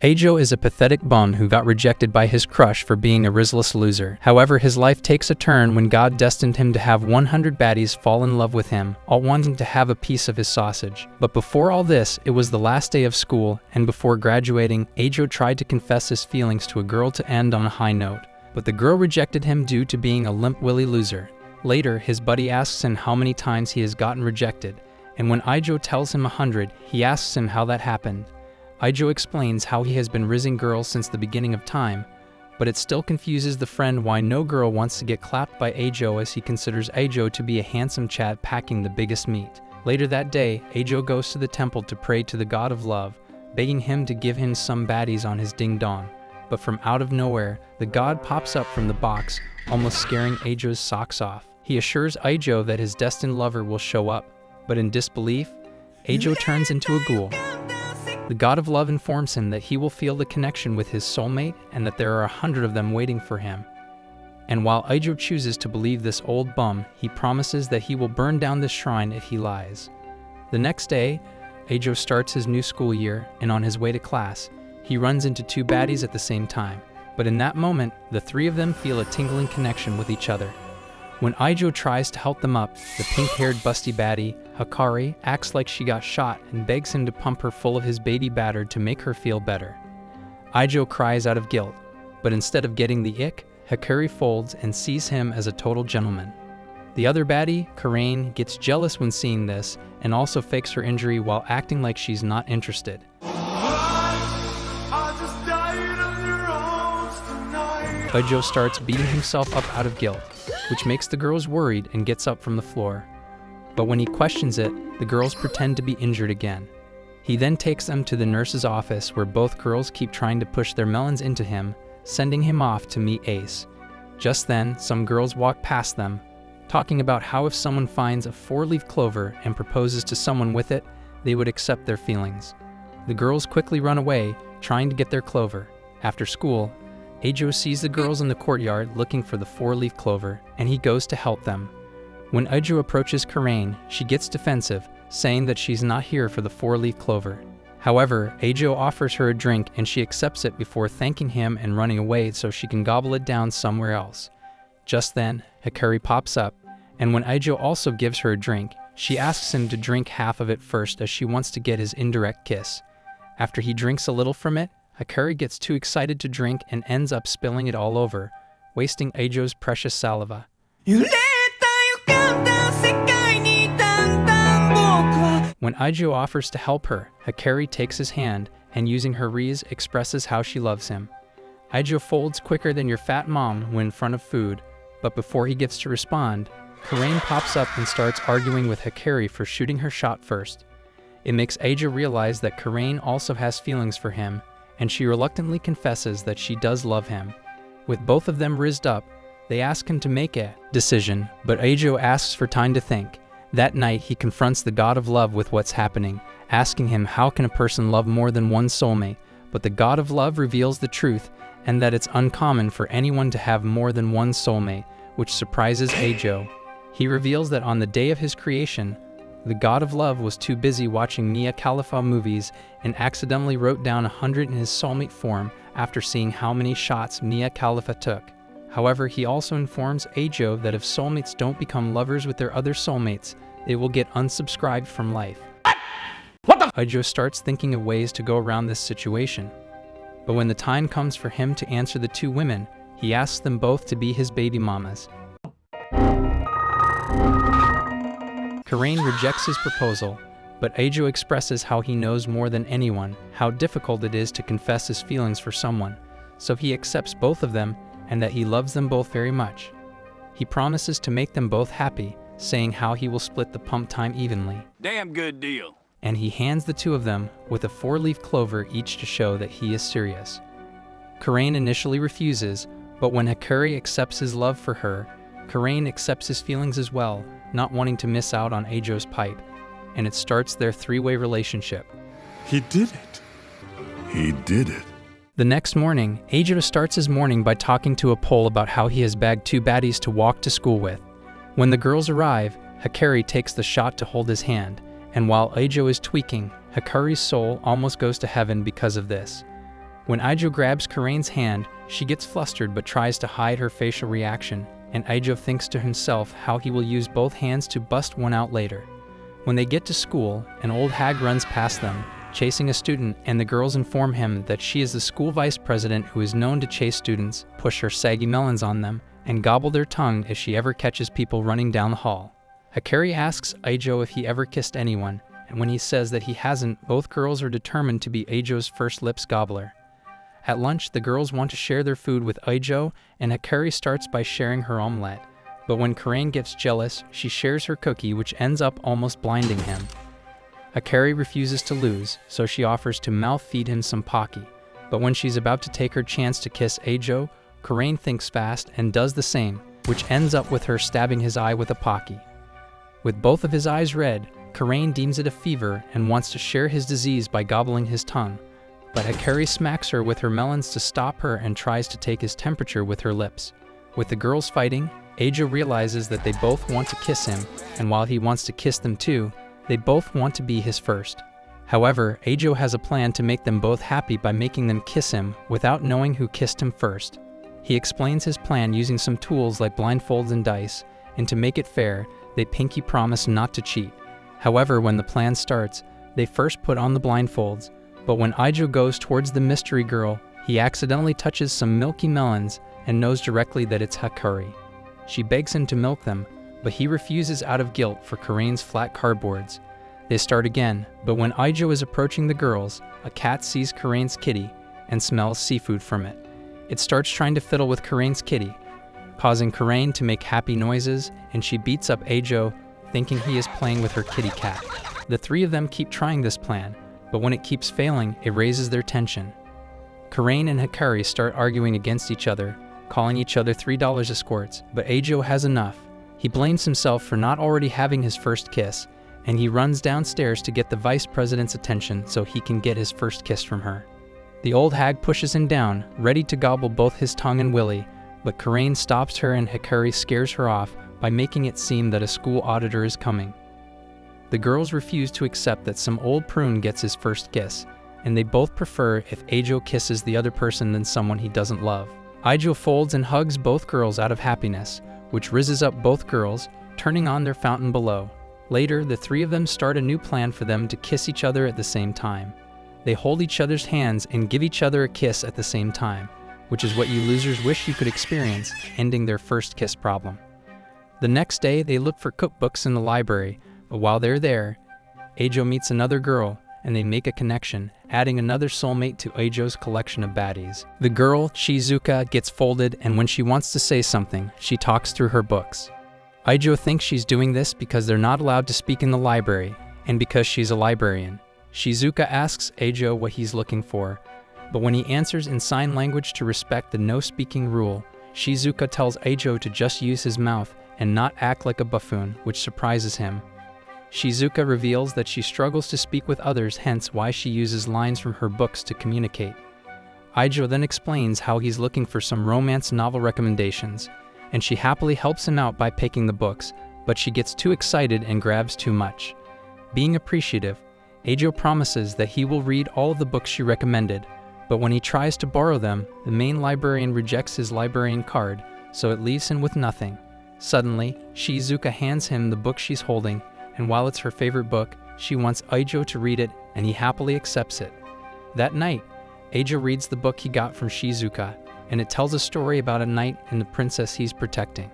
Ajo is a pathetic bum who got rejected by his crush for being a risless loser. However, his life takes a turn when God destined him to have 100 baddies fall in love with him, all wanting to have a piece of his sausage. But before all this, it was the last day of school, and before graduating, Ajo tried to confess his feelings to a girl to end on a high note. But the girl rejected him due to being a limp-willy loser. Later, his buddy asks him how many times he has gotten rejected, and when Ajo tells him 100, he asks him how that happened. Ajo explains how he has been rizzing girls since the beginning of time, but it still confuses the friend why no girl wants to get clapped by Ajo, as he considers Ajo to be a handsome Chad packing the biggest meat. Later that day, Ajo goes to the temple to pray to the god of love, begging him to give him some baddies on his ding-dong. But from out of nowhere, the god pops up from the box, almost scaring Ajo's socks off. He assures Ajo that his destined lover will show up, but in disbelief, Ajo turns into a ghoul. The god of love informs him that he will feel the connection with his soulmate and that there are 100 of them waiting for him. And while Ajo chooses to believe this old bum, he promises that he will burn down this shrine if he lies. The next day, Ajo starts his new school year, and on his way to class, he runs into 2 baddies at the same time. But in that moment, the 3 of them feel a tingling connection with each other. When Ajo tries to help them up, the pink-haired busty baddie, Hikari, acts like she got shot and begs him to pump her full of his baby batter to make her feel better. Ajo cries out of guilt, but instead of getting the ick, Hikari folds and sees him as a total gentleman. The other baddie, Karain, gets jealous when seeing this and also fakes her injury while acting like she's not interested. Ajo starts beating himself up out of guilt, which makes the girls worried and gets up from the floor. But when he questions it, the girls pretend to be injured again. He then takes them to the nurse's office, where both girls keep trying to push their melons into him, sending him off to meet Ace. Just then, some girls walk past them, talking about how if someone finds a 4-leaf clover and proposes to someone with it, they would accept their feelings. The girls quickly run away, trying to get their clover. After school, Ajo sees the girls in the courtyard looking for the 4-leaf clover, and he goes to help them. When Ajo approaches Karain, she gets defensive, saying that she's not here for the 4-leaf clover. However, Ajo offers her a drink and she accepts it before thanking him and running away so she can gobble it down somewhere else. Just then, Hikari pops up, and when Ajo also gives her a drink, she asks him to drink half of it first, as she wants to get his indirect kiss. After he drinks a little from it, Hikari gets too excited to drink and ends up spilling it all over, wasting Ajo's precious saliva. When Ajo offers to help her, Hikari takes his hand and, using her riz, expresses how she loves him. Ajo folds quicker than your fat mom when in front of food, but before he gets to respond, Karain pops up and starts arguing with Hikari for shooting her shot first. It makes Ajo realize that Karain also has feelings for him, and she reluctantly confesses that she does love him. With both of them rizzed up, they ask him to make a decision, but Ajo asks for time to think. That night, he confronts the god of love with what's happening, asking him how can a person love more than one soulmate, but the god of love reveals the truth, and that it's uncommon for anyone to have more than one soulmate, which surprises Ajo. He reveals that on the day of his creation, the god of love was too busy watching Mia Khalifa movies and accidentally wrote down 100 in his soulmate form after seeing how many shots Mia Khalifa took. However, he also informs Ajo that if soulmates don't become lovers with their other soulmates, they will get unsubscribed from life. Ajo starts thinking of ways to go around this situation. But when the time comes for him to answer the 2 women, he asks them both to be his baby mamas. Karain rejects his proposal, but Ajo expresses how he knows more than anyone how difficult it is to confess his feelings for someone, so he accepts both of them and that he loves them both very much. He promises to make them both happy, saying how he will split the pump time evenly. Damn good deal. And he hands the 2 of them with a 4-leaf clover each to show that he is serious. Karain initially refuses, but when Hikari accepts his love for her, Karain accepts his feelings as well, not wanting to miss out on Ajo's pipe, and it starts their 3-way relationship. He did it. He did it. The next morning, Ajo starts his morning by talking to a pole about how he has bagged 2 baddies to walk to school with. When the girls arrive, Hikari takes the shot to hold his hand, and while Ajo is tweaking, Hikari's soul almost goes to heaven because of this. When Ijo grabs Karane's hand, she gets flustered but tries to hide her facial reaction, and Ijo thinks to himself how he will use both hands to bust one out later. When they get to school, an old hag runs past them, chasing a student, and the girls inform him that she is the school vice president who is known to chase students, push her saggy melons on them, and gobble their tongue if she ever catches people running down the hall. Hikari asks Ijo if he ever kissed anyone, and when he says that he hasn't, both girls are determined to be Ijo's first lips gobbler. At lunch, the girls want to share their food with Ijo, and Hikari starts by sharing her omelette. But when Karane gets jealous, she shares her cookie, which ends up almost blinding him. Hikari refuses to lose, so she offers to mouth-feed him some Pocky. But when she's about to take her chance to kiss Ijo, Karane thinks fast and does the same, which ends up with her stabbing his eye with a Pocky. With both of his eyes red, Karane deems it a fever and wants to share his disease by gobbling his tongue. But Hikari smacks her with her melons to stop her and tries to take his temperature with her lips. With the girls fighting, Ijo realizes that they both want to kiss him, and while he wants to kiss them too, they both want to be his first. However, Ijo has a plan to make them both happy by making them kiss him without knowing who kissed him first. He explains his plan using some tools like blindfolds and dice, and to make it fair, they pinky promise not to cheat. However, when the plan starts, they first put on the blindfolds, but when Ijo goes towards the mystery girl, he accidentally touches some milky melons and knows directly that it's Hikari. She begs him to milk them, but he refuses out of guilt for Karane's flat cardboards. They start again, but when Ijo is approaching the girls, a cat sees Karane's kitty and smells seafood from it. It starts trying to fiddle with Karane's kitty, causing Karane to make happy noises, and she beats up Ijo, thinking he is playing with her kitty cat. The three of them keep trying this plan, but when it keeps failing, it raises their tension. Karane and Hikari start arguing against each other, calling each other $3 escorts, but Ijo has enough. He blames himself for not already having his first kiss, and he runs downstairs to get the vice president's attention so he can get his first kiss from her. The old hag pushes him down, ready to gobble both his tongue and willy, but Karane stops her and Hikari scares her off by making it seem that a school auditor is coming. The girls refuse to accept that some old prune gets his first kiss, and they both prefer if Ijo kisses the other person than someone he doesn't love. Ijo folds and hugs both girls out of happiness, which rizzes up both girls, turning on their fountain below. Later, the three of them start a new plan for them to kiss each other at the same time. They hold each other's hands and give each other a kiss at the same time, which is what you losers wish you could experience, ending their first kiss problem. The next day, they look for cookbooks in the library, but while they're there, Ijo meets another girl, and they make a connection, adding another soulmate to Ijo's collection of baddies. The girl, Shizuka, gets folded, and when she wants to say something, she talks through her books. Ijo thinks she's doing this because they're not allowed to speak in the library, and because she's a librarian. Shizuka asks Ijo what he's looking for, but when he answers in sign language to respect the no-speaking rule, Shizuka tells Ijo to just use his mouth and not act like a buffoon, which surprises him. Shizuka reveals that she struggles to speak with others, hence why she uses lines from her books to communicate. Ijo then explains how he's looking for some romance novel recommendations, and she happily helps him out by picking the books, but she gets too excited and grabs too much. Being appreciative, Ijo promises that he will read all of the books she recommended, but when he tries to borrow them, the main librarian rejects his librarian card, so it leaves him with nothing. Suddenly, Shizuka hands him the book she's holding, and while it's her favorite book, she wants Ijo to read it, and he happily accepts it. That night, Ijo reads the book he got from Shizuka, and it tells a story about a knight and the princess he's protecting.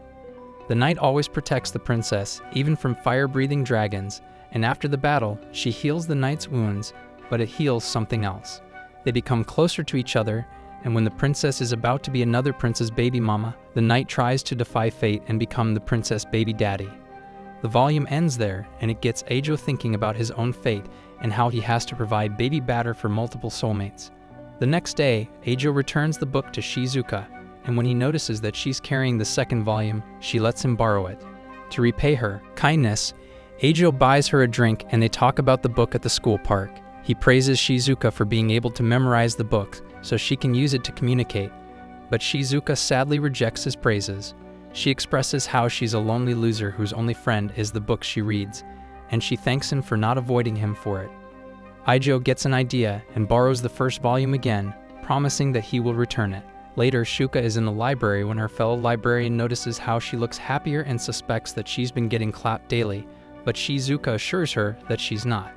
The knight always protects the princess, even from fire-breathing dragons, and after the battle, she heals the knight's wounds, but it heals something else. They become closer to each other, and when the princess is about to be another prince's baby mama, the knight tries to defy fate and become the princess' baby daddy. The volume ends there, and it gets Ijo thinking about his own fate and how he has to provide baby batter for multiple soulmates. The next day, Ijo returns the book to Shizuka, and when he notices that she's carrying the second volume, she lets him borrow it. To repay her kindness, Ijo buys her a drink and they talk about the book at the school park. He praises Shizuka for being able to memorize the book so she can use it to communicate, but Shizuka sadly rejects his praises. She expresses how she's a lonely loser whose only friend is the book she reads, and she thanks him for not avoiding him for it. Ijo gets an idea and borrows the first volume again, promising that he will return it. Later, Shuka is in the library when her fellow librarian notices how she looks happier and suspects that she's been getting clapped daily, but Shizuka assures her that she's not.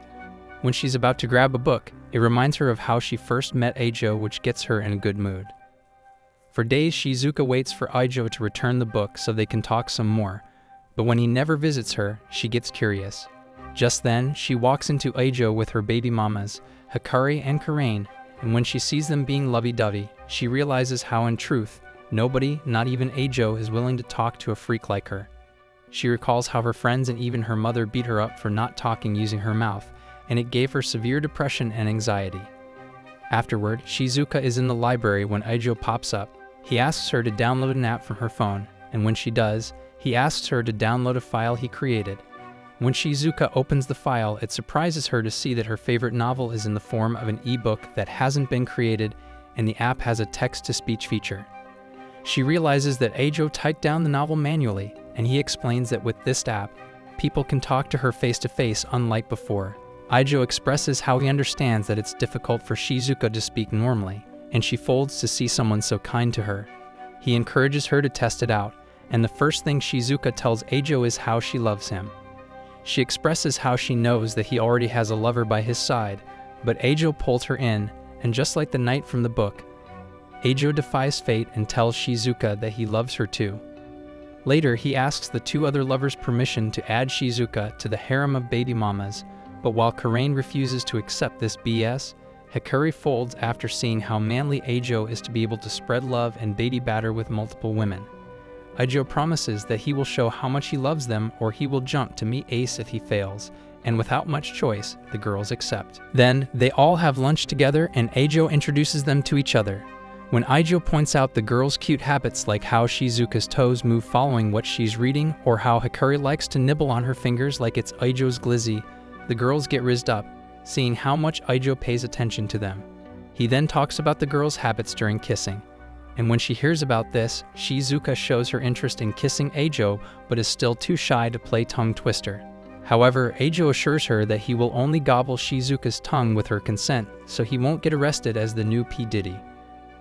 When she's about to grab a book, it reminds her of how she first met Aijo, which gets her in a good mood. For days, Shizuka waits for Aijo to return the book so they can talk some more, but when he never visits her, she gets curious. Just then, she walks into Aijo with her baby mamas, Hikari and Karain, and when she sees them being lovey-dovey, she realizes how in truth, nobody, not even Aijo, is willing to talk to a freak like her. She recalls how her friends and even her mother beat her up for not talking using her mouth, and it gave her severe depression and anxiety. Afterward, Shizuka is in the library when Aijo pops up. He asks her to download an app from her phone, and when she does, he asks her to download a file he created. When Shizuka opens the file, it surprises her to see that her favorite novel is in the form of an ebook that hasn't been created, and the app has a text-to-speech feature. She realizes that Aijo typed down the novel manually, and he explains that with this app, people can talk to her face-to-face unlike before. Aijo expresses how he understands that it's difficult for Shizuka to speak normally, and she folds to see someone so kind to her. He encourages her to test it out, and the first thing Shizuka tells Aijo is how she loves him. She expresses how she knows that he already has a lover by his side, but Aijo pulls her in, and just like the knight from the book, Aijo defies fate and tells Shizuka that he loves her too. Later, he asks the two other lovers permission to add Shizuka to the harem of baby mamas, but while Karain refuses to accept this BS, Hikari folds after seeing how manly Aijo is to be able to spread love and baby batter with multiple women. Aijo promises that he will show how much he loves them or he will jump to meet Ace if he fails, and without much choice, the girls accept. Then, they all have lunch together and Aijo introduces them to each other. When Aijo points out the girls' cute habits like how Shizuka's toes move following what she's reading or how Hikari likes to nibble on her fingers like it's Aijo's glizzy, the girls get rizzed up, seeing how much Aijo pays attention to them. He then talks about the girls' habits during kissing. And when she hears about this, Shizuka shows her interest in kissing Aijo, but is still too shy to play tongue twister. However, Aijo assures her that he will only gobble Shizuka's tongue with her consent, so he won't get arrested as the new P. Diddy.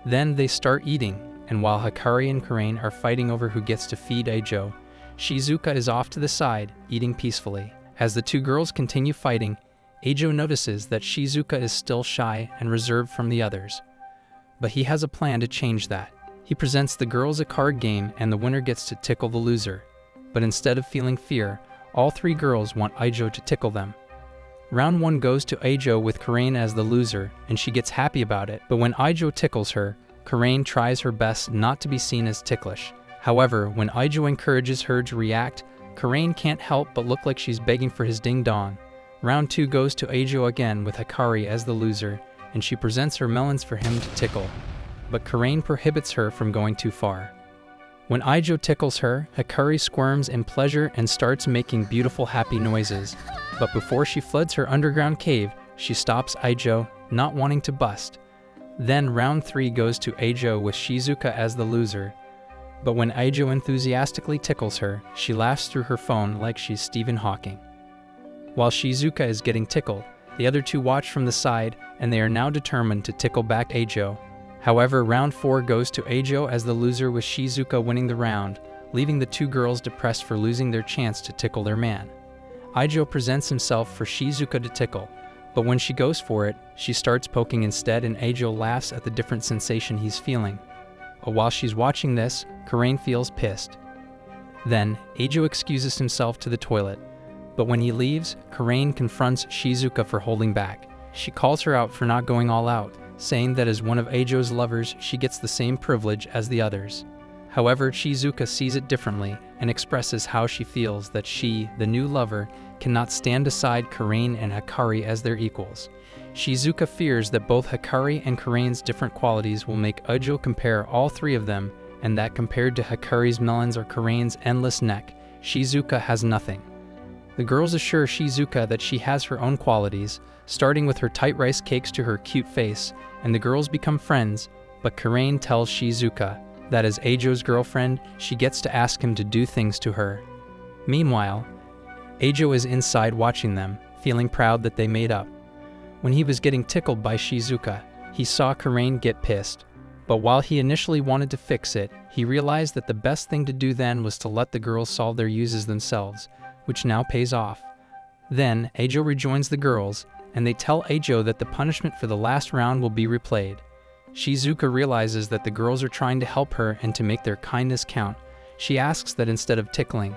Then they start eating, and while Hikari and Karain are fighting over who gets to feed Aijo, Shizuka is off to the side, eating peacefully. As the two girls continue fighting, Aijo notices that Shizuka is still shy and reserved from the others. But he has a plan to change that. He presents the girls a card game and the winner gets to tickle the loser. But instead of feeling fear, all three girls want Aijo to tickle them. Round 1 goes to Aijo with Karain as the loser, and she gets happy about it, but when Aijo tickles her, Karain tries her best not to be seen as ticklish. However, when Aijo encourages her to react, Karain can't help but look like she's begging for his ding-dong. Round 2 goes to Aijo again with Hikari as the loser, and she presents her melons for him to tickle, but Karain prohibits her from going too far. When Aijo tickles her, Hikari squirms in pleasure and starts making beautiful happy noises, but before she floods her underground cave, she stops Aijo, not wanting to bust. Then round 3 goes to Aijo with Shizuka as the loser, but when Aijo enthusiastically tickles her, she laughs through her phone like she's Stephen Hawking. While Shizuka is getting tickled, the other two watch from the side, and they are now determined to tickle back Aijo. However, round 4 goes to Aijo as the loser with Shizuka winning the round, leaving the two girls depressed for losing their chance to tickle their man. Aijo presents himself for Shizuka to tickle, but when she goes for it, she starts poking instead and Aijo laughs at the different sensation he's feeling. While she's watching this, Karain feels pissed. Then, Aijo excuses himself to the toilet, but when he leaves, Karain confronts Shizuka for holding back. She calls her out for not going all out, saying that as one of Aijo's lovers, she gets the same privilege as the others. However, Shizuka sees it differently and expresses how she feels that she, the new lover, cannot stand aside Karain and Hikari as their equals. Shizuka fears that both Hikari and Karain's different qualities will make Aijo compare all three of them, and that compared to Hikari's melons or Karain's endless neck, Shizuka has nothing. The girls assure Shizuka that she has her own qualities, starting with her tight rice cakes to her cute face, and the girls become friends, but Karain tells Shizuka that as Aijo's girlfriend, she gets to ask him to do things to her. Meanwhile, Aijo is inside watching them, feeling proud that they made up. When he was getting tickled by Shizuka, He saw Karain get pissed, but while he initially wanted to fix it, he realized that the best thing to do then was to let the girls solve their uses themselves, which now pays off. Then, Ajo rejoins the girls, and they tell Ajo that the punishment for the last round will be replayed. Shizuka realizes that the girls are trying to help her and to make their kindness count. She asks that instead of tickling,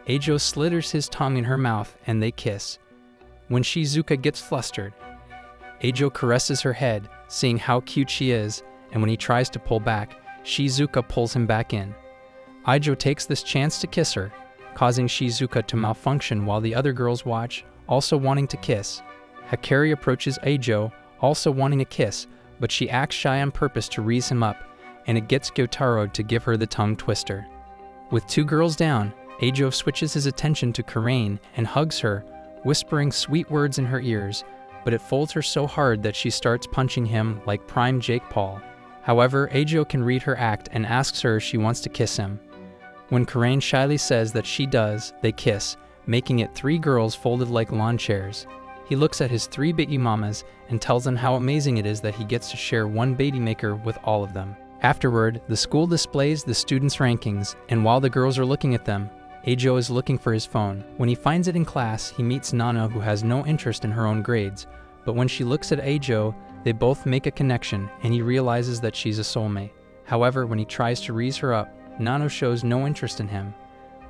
Ajo slithers his tongue in her mouth and they kiss. When Shizuka gets flustered, Ajo caresses her head, seeing how cute she is, and when he tries to pull back, Shizuka pulls him back in. Ajo takes this chance to kiss her, causing Shizuka to malfunction while the other girls watch, also wanting to kiss. Hakari approaches Ajo, also wanting a kiss, but she acts shy on purpose to raise him up, and it gets Gyotaro to give her the tongue twister. With two girls down, Ajo switches his attention to Karain and hugs her, whispering sweet words in her ears, but it folds her so hard that she starts punching him like prime Jake Paul. However, Ajo can read her act and asks her if she wants to kiss him. When Karain shyly says that she does, they kiss, making it three girls folded like lawn chairs. He looks at his three baby mamas and tells them how amazing it is that he gets to share one baby maker with all of them. Afterward, the school displays the students' rankings, and while the girls are looking at them, Ajo is looking for his phone. When he finds it in class, he meets Nana, who has no interest in her own grades, but when she looks at Ajo, they both make a connection, and he realizes that she's a soulmate. However, when he tries to raise her up, Nano shows no interest in him.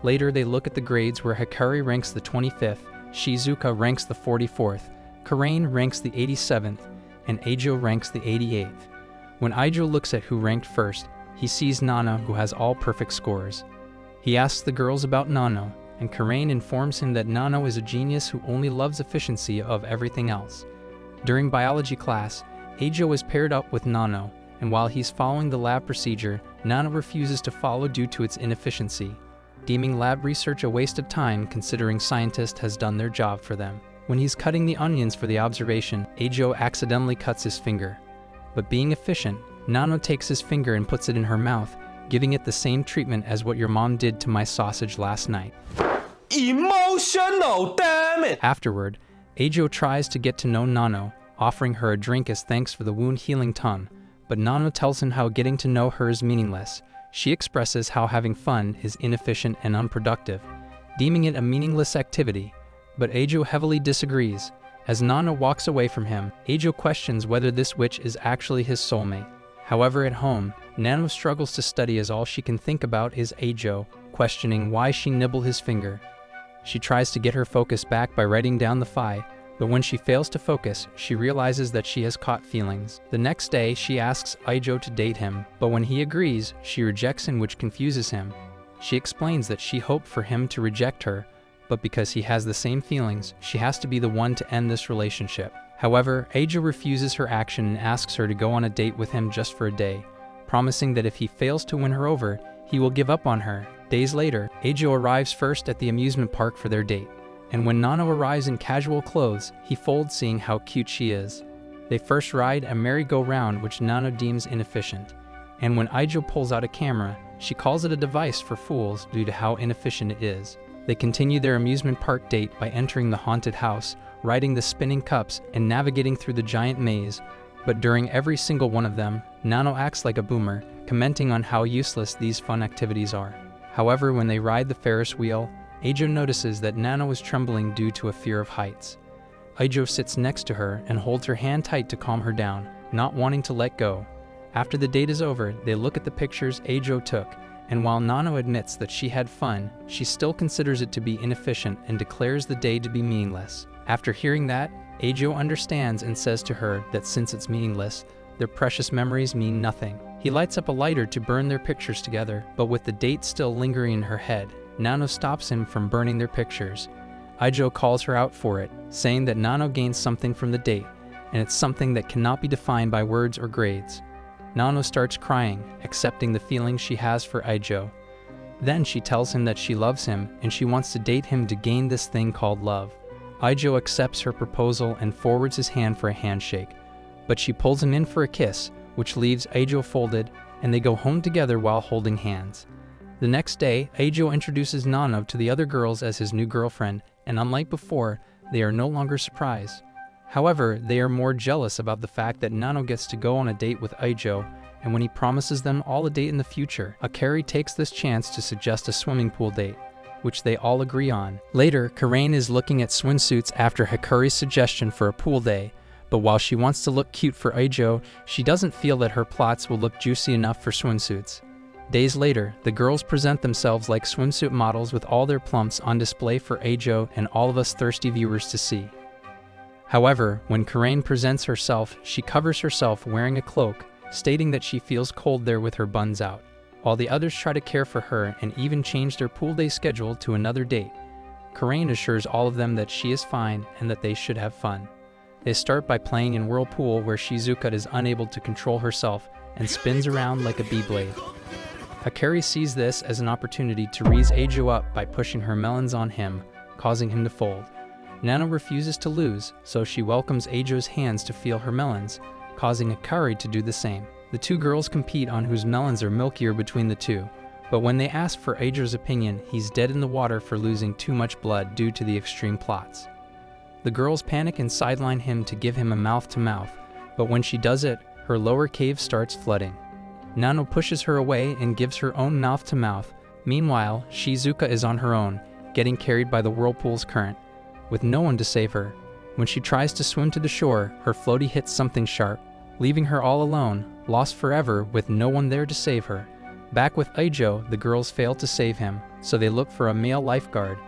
Later, they look at the grades where Hikari ranks the 25th, Shizuka ranks the 44th, Karain ranks the 87th, and Ajo ranks the 88th. When Ajo looks at who ranked first, he sees Nana, who has all perfect scores. He asks the girls about Nano, and Karain informs him that Nano is a genius who only loves efficiency of everything else. During biology class, Ajo is paired up with Nano, and while he's following the lab procedure, Nano refuses to follow due to its inefficiency, deeming lab research a waste of time considering scientist has done their job for them. When he's cutting the onions for the observation, Ajo accidentally cuts his finger. But being efficient, Nano takes his finger and puts it in her mouth, giving it the same treatment as what your mom did to my sausage last night. Emotional, damn it! Afterward, Ajo tries to get to know Nano, offering her a drink as thanks for the wound-healing tongue, but Nano tells him how getting to know her is meaningless. She expresses how having fun is inefficient and unproductive, deeming it a meaningless activity, but Ajo heavily disagrees. As Nano walks away from him, Ajo questions whether this witch is actually his soulmate. However, at home, Nano struggles to study as all she can think about is Ajo, questioning why she nibbled his finger. She tries to get her focus back by writing down the phi, but when she fails to focus, she realizes that she has caught feelings. The next day, she asks Ajo to date him, but when he agrees, she rejects him, which confuses him. She explains that she hoped for him to reject her, but because he has the same feelings, she has to be the one to end this relationship. However, Ajo refuses her action and asks her to go on a date with him just for a day, promising that if he fails to win her over, he will give up on her. Days later, Ajo arrives first at the amusement park for their date, and when Nano arrives in casual clothes, he folds seeing how cute she is. They first ride a merry-go-round, which Nano deems inefficient, and when Ajo pulls out a camera, she calls it a device for fools due to how inefficient it is. They continue their amusement park date by entering the haunted house, riding the spinning cups, and navigating through the giant maze, but during every single one of them, Nano acts like a boomer, commenting on how useless these fun activities are. However, when they ride the Ferris wheel, Ajo notices that Nano is trembling due to a fear of heights. Ajo sits next to her and holds her hand tight to calm her down, not wanting to let go. After the date is over, they look at the pictures Ajo took, and while Nano admits that she had fun, she still considers it to be inefficient and declares the day to be meaningless. After hearing that, Ajo understands and says to her that since it's meaningless, their precious memories mean nothing. He lights up a lighter to burn their pictures together, but with the date still lingering in her head, Nano stops him from burning their pictures. Ajo calls her out for it, saying that Nano gains something from the date, and it's something that cannot be defined by words or grades. Nano starts crying, accepting the feelings she has for Ajo. Then she tells him that she loves him and she wants to date him to gain this thing called love. Ajo accepts her proposal and forwards his hand for a handshake, but she pulls him in for a kiss, which leaves Ajo folded, and they go home together while holding hands. The next day, Ajo introduces Nano to the other girls as his new girlfriend, and unlike before, they are no longer surprised. However, they are more jealous about the fact that Nano gets to go on a date with Ijo, and when he promises them all a date in the future, Akari takes this chance to suggest a swimming pool date, which they all agree on. Later, Karain is looking at swimsuits after Hikari's suggestion for a pool day, but while she wants to look cute for Ijo, she doesn't feel that her plots will look juicy enough for swimsuits. Days later, the girls present themselves like swimsuit models with all their plumps on display for Ijo and all of us thirsty viewers to see. However, when Karain presents herself, she covers herself wearing a cloak, stating that she feels cold there with her buns out, while the others try to care for her and even change their pool day schedule to another date. Karain assures all of them that she is fine and that they should have fun. They start by playing in Whirlpool, where Shizuka is unable to control herself and spins around like a beyblade. Hikari sees this as an opportunity to raise Ijo up by pushing her melons on him, causing him to fold. Nano refuses to lose, so she welcomes Ijo's hands to feel her melons, causing Hikari to do the same. The two girls compete on whose melons are milkier between the two, but when they ask for Ijo's opinion, he's dead in the water for losing too much blood due to the extreme plots. The girls panic and sideline him to give him a mouth-to-mouth, but when she does it, her lower cave starts flooding. Nano pushes her away and gives her own mouth-to-mouth. Meanwhile, Shizuka is on her own, getting carried by the whirlpool's current, with no one to save her. When she tries to swim to the shore, her floaty hits something sharp, leaving her all alone, lost forever with no one there to save her. Back with Ijo, the girls fail to save him, so they look for a male lifeguard.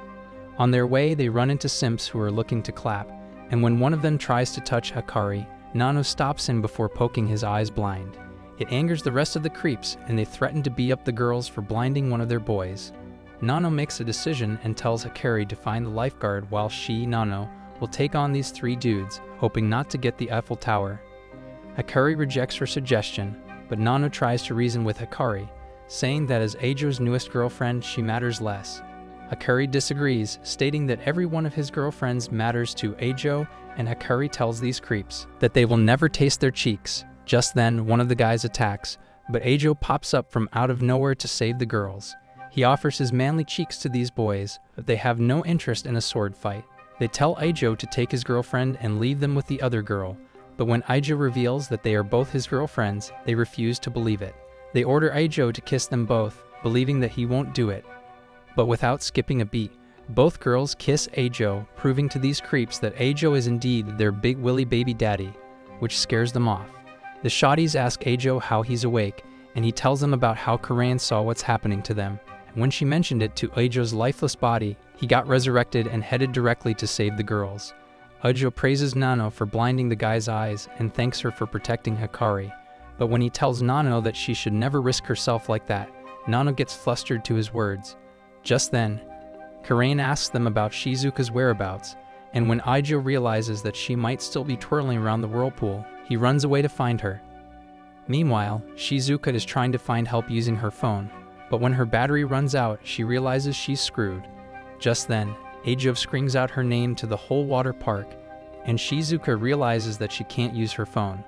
On their way, they run into simps who are looking to clap, and when one of them tries to touch Hikari, Nano stops him before poking his eyes blind. It angers the rest of the creeps, and they threaten to beat up the girls for blinding one of their boys. Nano makes a decision and tells Hikari to find the lifeguard while she, Nano, will take on these three dudes, hoping not to get the Eiffel Tower. Hikari rejects her suggestion, but Nano tries to reason with Hikari, saying that as Ijo's newest girlfriend, she matters less. Hikari disagrees, stating that every one of his girlfriends matters to Ijo, and Hikari tells these creeps that they will never taste their cheeks. Just then, one of the guys attacks, but Ijo pops up from out of nowhere to save the girls. He offers his manly cheeks to these boys, but they have no interest in a sword fight. They tell Ijo to take his girlfriend and leave them with the other girl, but when Ijo reveals that they are both his girlfriends, they refuse to believe it. They order Ijo to kiss them both, believing that he won't do it. But without skipping a beat, both girls kiss Ijo, proving to these creeps that Ijo is indeed their big willy baby daddy, which scares them off. The shotties ask Ijo how he's awake, and he tells them about how Karain saw what's happening to them. And when she mentioned it to Ijo's lifeless body, he got resurrected and headed directly to save the girls. Ijo praises Nano for blinding the guy's eyes and thanks her for protecting Hikari. But when he tells Nano that she should never risk herself like that, Nano gets flustered to his words. Just then, Karain asks them about Shizuka's whereabouts, and when Ijo realizes that she might still be twirling around the whirlpool, he runs away to find her. Meanwhile, Shizuka is trying to find help using her phone, but when her battery runs out, she realizes she's screwed. Just then, Ijo screams out her name to the whole water park, and Shizuka realizes that she can't use her phone.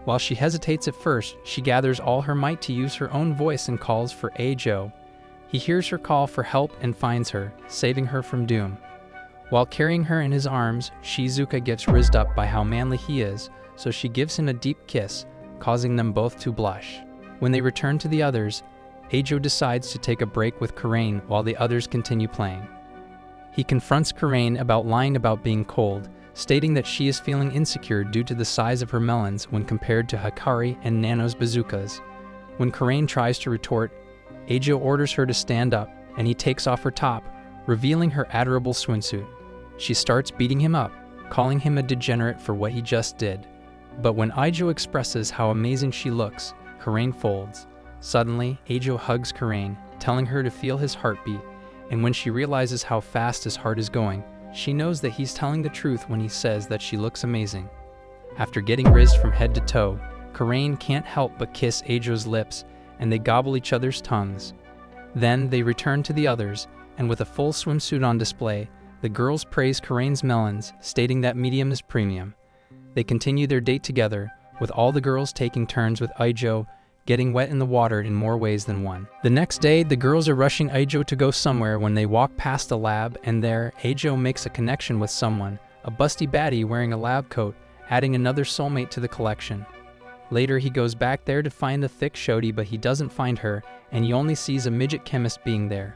While she hesitates at first, she gathers all her might to use her own voice and calls for Ijo. He hears her call for help and finds her, saving her from doom. While carrying her in his arms, Shizuka gets rizzed up by how manly he is, so she gives him a deep kiss, causing them both to blush. When they return to the others, Ijo decides to take a break with Karain while the others continue playing. He confronts Karain about lying about being cold, stating that she is feeling insecure due to the size of her melons when compared to Hikari and Nano's bazookas. When Karain tries to retort, Ijo orders her to stand up, and he takes off her top, revealing her adorable swimsuit. She starts beating him up, calling him a degenerate for what he just did. But when Ijo expresses how amazing she looks, Karain folds. Suddenly, Ijo hugs Karain, telling her to feel his heartbeat, and when she realizes how fast his heart is going, she knows that he's telling the truth when he says that she looks amazing. After getting rizzed from head to toe, Karain can't help but kiss Ijo's lips, and they gobble each other's tongues. Then they return to the others, and with a full swimsuit on display, the girls praise Karain's melons, stating that medium is premium. They continue their date together, with all the girls taking turns with Ijo, getting wet in the water in more ways than one. The next day, the girls are rushing Ijo to go somewhere when they walk past a lab, and there, Ijo makes a connection with someone, a busty baddie wearing a lab coat, adding another soulmate to the collection. Later, he goes back there to find the thick Shodi, but he doesn't find her, and he only sees a midget chemist being there.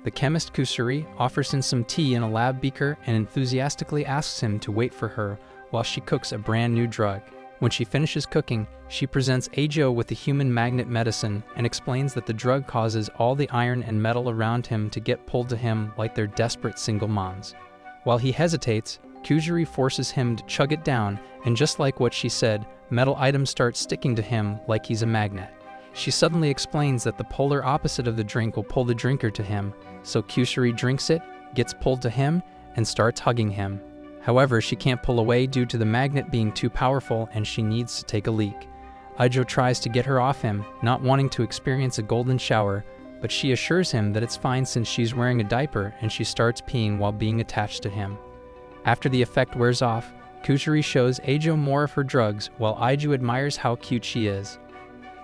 The chemist Kusuri offers him some tea in a lab beaker and enthusiastically asks him to wait for her while she cooks a brand new drug. When she finishes cooking, she presents Ajo with the human magnet medicine and explains that the drug causes all the iron and metal around him to get pulled to him like they're desperate single moms. While he hesitates, Kusuri forces him to chug it down, and just like what she said, metal items start sticking to him like he's a magnet. She suddenly explains that the polar opposite of the drink will pull the drinker to him, so Kusuri drinks it, gets pulled to him, and starts hugging him. However, she can't pull away due to the magnet being too powerful and she needs to take a leak. Ijo tries to get her off him, not wanting to experience a golden shower, but she assures him that it's fine since she's wearing a diaper, and she starts peeing while being attached to him. After the effect wears off, Kusuri shows Ajo more of her drugs while Ijo admires how cute she is.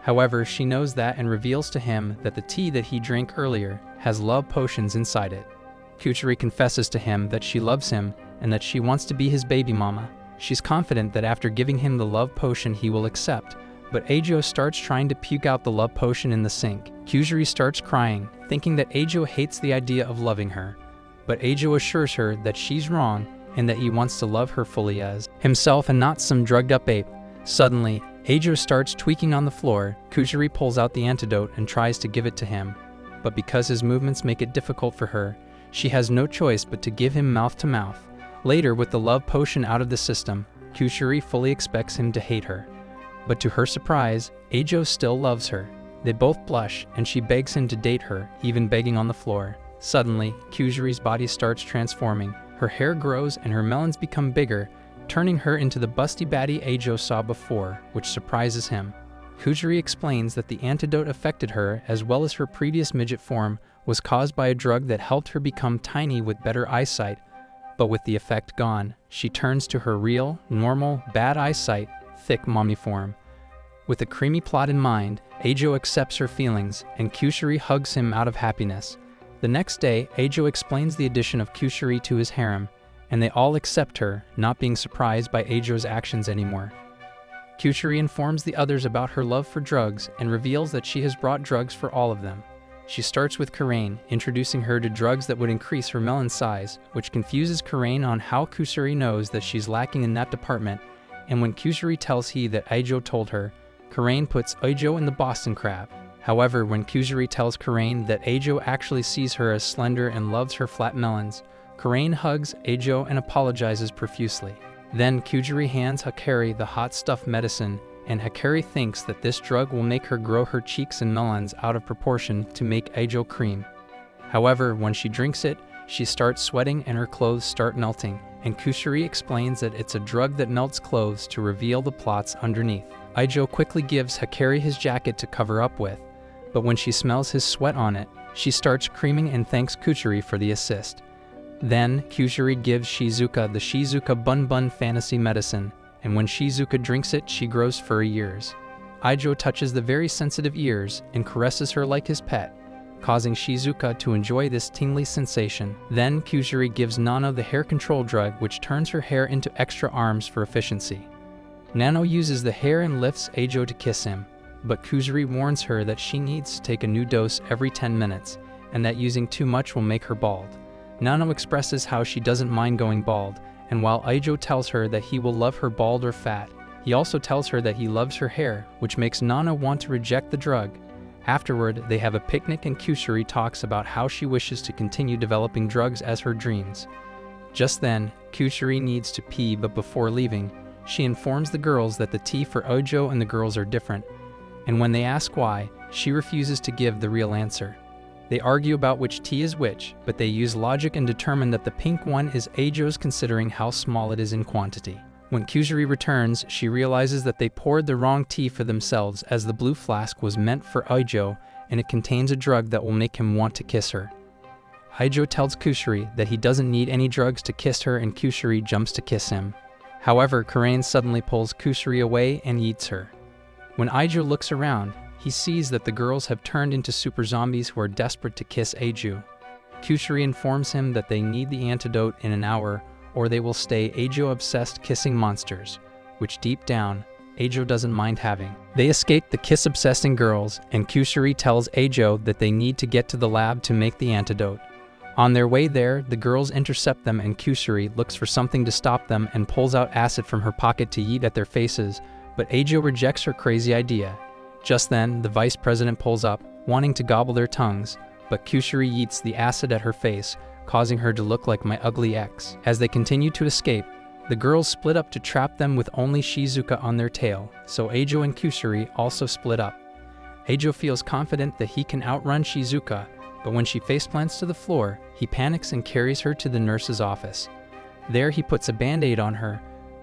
However, she knows that and reveals to him that the tea that he drank earlier has love potions inside it. Kusuri confesses to him that she loves him and that she wants to be his baby mama. She's confident that after giving him the love potion he will accept, but Ajo starts trying to puke out the love potion in the sink. Kusuri starts crying, thinking that Ajo hates the idea of loving her, but Ajo assures her that she's wrong and that he wants to love her fully as himself and not some drugged-up ape. Suddenly, Ajo starts tweaking on the floor. Kusuri pulls out the antidote and tries to give it to him, but because his movements make it difficult for her, she has no choice but to give him mouth-to-mouth. Later, with the love potion out of the system, Kusuri fully expects him to hate her. But to her surprise, Ajo still loves her. They both blush, and she begs him to date her, even begging on the floor. Suddenly, Kusuri's body starts transforming. Her hair grows and her melons become bigger, turning her into the busty baddie Ajo saw before, which surprises him. Kusuri explains that the antidote affected her, as well as her previous midget form, was caused by a drug that helped her become tiny with better eyesight. But with the effect gone, she turns to her real, normal, bad eyesight, thick mommy form. With a creamy plot in mind, Ajo accepts her feelings, and Kusuri hugs him out of happiness. The next day, Ajo explains the addition of Kusuri to his harem, and they all accept her, not being surprised by Ajo's actions anymore. Kusuri informs the others about her love for drugs and reveals that she has brought drugs for all of them. She starts with Karain, introducing her to drugs that would increase her melon size, which confuses Karain on how Kusuri knows that she's lacking in that department, and when Kusuri tells he that Ajo told her, Karain puts Ajo in the Boston Crab. However, when Kusuri tells Karain that Ajo actually sees her as slender and loves her flat melons, Karain hugs Ajo and apologizes profusely. Then Kusuri hands Hakari the hot stuff medicine, and Hakari thinks that this drug will make her grow her cheeks and melons out of proportion to make Ajo cream. However, when she drinks it, she starts sweating and her clothes start melting, and Kusuri explains that it's a drug that melts clothes to reveal the plots underneath. Ajo quickly gives Hakari his jacket to cover up with, but when she smells his sweat on it, she starts screaming and thanks Kusuri for the assist. Then, Kusuri gives Shizuka the Shizuka Bun Bun fantasy medicine, and when Shizuka drinks it, she grows furry ears. Ajo touches the very sensitive ears and caresses her like his pet, causing Shizuka to enjoy this tingly sensation. Then, Kusuri gives Nano the hair control drug, which turns her hair into extra arms for efficiency. Nano uses the hair and lifts Ajo to kiss him, but Kusuri warns her that she needs to take a new dose every 10 minutes, and that using too much will make her bald. Nano expresses how she doesn't mind going bald, and while Ajo tells her that he will love her bald or fat, he also tells her that he loves her hair, which makes Nano want to reject the drug. Afterward, they have a picnic and Kusuri talks about how she wishes to continue developing drugs as her dreams. Just then, Kusuri needs to pee, but before leaving, she informs the girls that the tea for Ajo and the girls are different, and when they ask why, she refuses to give the real answer. They argue about which tea is which, but they use logic and determine that the pink one is Ajo's considering how small it is in quantity. When Kusuri returns, she realizes that they poured the wrong tea for themselves, as the blue flask was meant for Ajo and it contains a drug that will make him want to kiss her. Ajo tells Kusuri that he doesn't need any drugs to kiss her, and Kusuri jumps to kiss him. However, Karain suddenly pulls Kusuri away and eats her. When Ajo looks around, he sees that the girls have turned into super zombies who are desperate to kiss Ajo. Kusuri informs him that they need the antidote in an hour, or they will stay Ajo-obsessed kissing monsters, which deep down, Ajo doesn't mind having. They escape the kiss-obsessing girls, and Kusuri tells Ajo that they need to get to the lab to make the antidote. On their way there, the girls intercept them and Kusuri looks for something to stop them and pulls out acid from her pocket to yeet at their faces, but Ajo rejects her crazy idea. Just then, the vice president pulls up, wanting to gobble their tongues, but Kusuri yeets the acid at her face, causing her to look like my ugly ex. As they continue to escape, the girls split up to trap them with only Shizuka on their tail, so Ajo and Kusuri also split up. Ajo feels confident that he can outrun Shizuka, but when she faceplants to the floor, he panics and carries her to the nurse's office. There he puts a band-aid on her,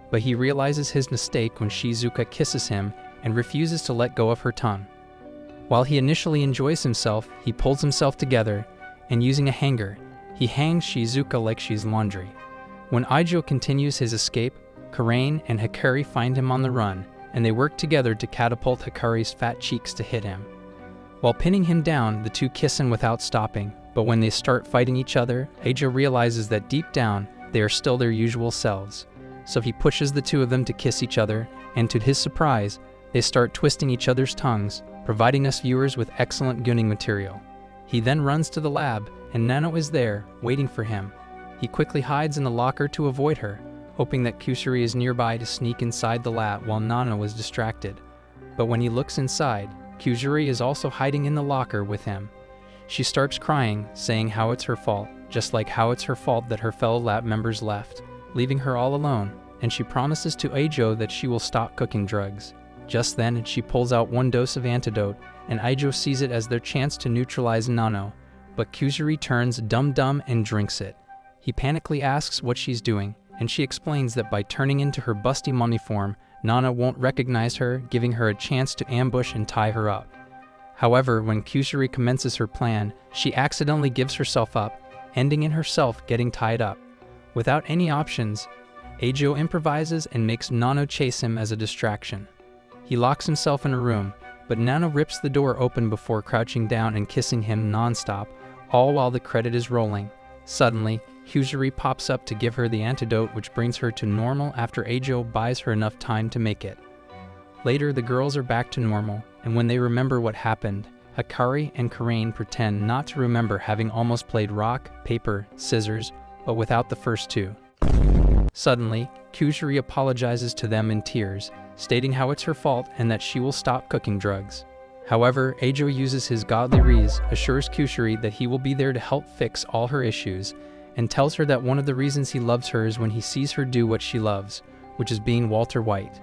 but he realizes his mistake when Shizuka kisses him and refuses to let go of her tongue. While he initially enjoys himself, he pulls himself together, and using a hanger, he hangs Shizuka like she's laundry. When Ajo continues his escape, Karain and Hikari find him on the run, and they work together to catapult Hikari's fat cheeks to hit him. While pinning him down, the two kiss him without stopping, but when they start fighting each other, Ajo realizes that deep down, they are still their usual selves. So he pushes the two of them to kiss each other, and to his surprise, they start twisting each other's tongues, providing us viewers with excellent gunning material. He then runs to the lab, and Nano is there, waiting for him. He quickly hides in the locker to avoid her, hoping that Kusuri is nearby to sneak inside the lab while Nano is distracted. But when he looks inside, Kusuri is also hiding in the locker with him. She starts crying, saying how it's her fault, just like how it's her fault that her fellow lab members left, leaving her all alone, and she promises to Ajo that she will stop cooking drugs. Just then, she pulls out one dose of antidote, and Ajo sees it as their chance to neutralize Nano, but Kusuri turns dumb and drinks it. He panically asks what she's doing, and she explains that by turning into her busty mummy form, Nana won't recognize her, giving her a chance to ambush and tie her up. However, when Kusuri commences her plan, she accidentally gives herself up, ending in herself getting tied up. Without any options, Ajo improvises and makes Nano chase him as a distraction. He locks himself in a room, but Nano rips the door open before crouching down and kissing him non-stop, all while the credit is rolling. Suddenly, Kusuri pops up to give her the antidote which brings her to normal after Ajo buys her enough time to make it. Later, the girls are back to normal, and when they remember what happened, Hikari and Karain pretend not to remember having almost played rock, paper, scissors, but without the first two. Suddenly, Kusuri apologizes to them in tears, stating how it's her fault and that she will stop cooking drugs. However, Ajo uses his godly reason, assures Kusuri that he will be there to help fix all her issues, and tells her that one of the reasons he loves her is when he sees her do what she loves, which is being Walter White.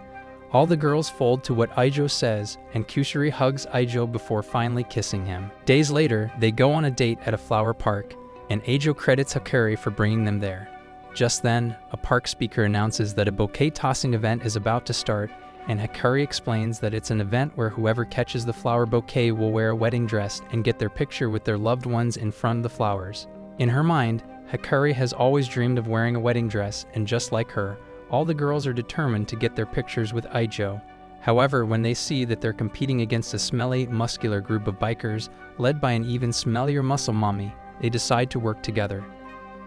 All the girls fold to what Ajo says, and Kusuri hugs Ajo before finally kissing him. Days later, they go on a date at a flower park, and Ajo credits Hikari for bringing them there. Just then, a park speaker announces that a bouquet tossing event is about to start, and Hikari explains that it's an event where whoever catches the flower bouquet will wear a wedding dress and get their picture with their loved ones in front of the flowers. In her mind, Hikari has always dreamed of wearing a wedding dress, and just like her, all the girls are determined to get their pictures with Ajo. However, when they see that they're competing against a smelly, muscular group of bikers, led by an even smellier muscle mommy, they decide to work together.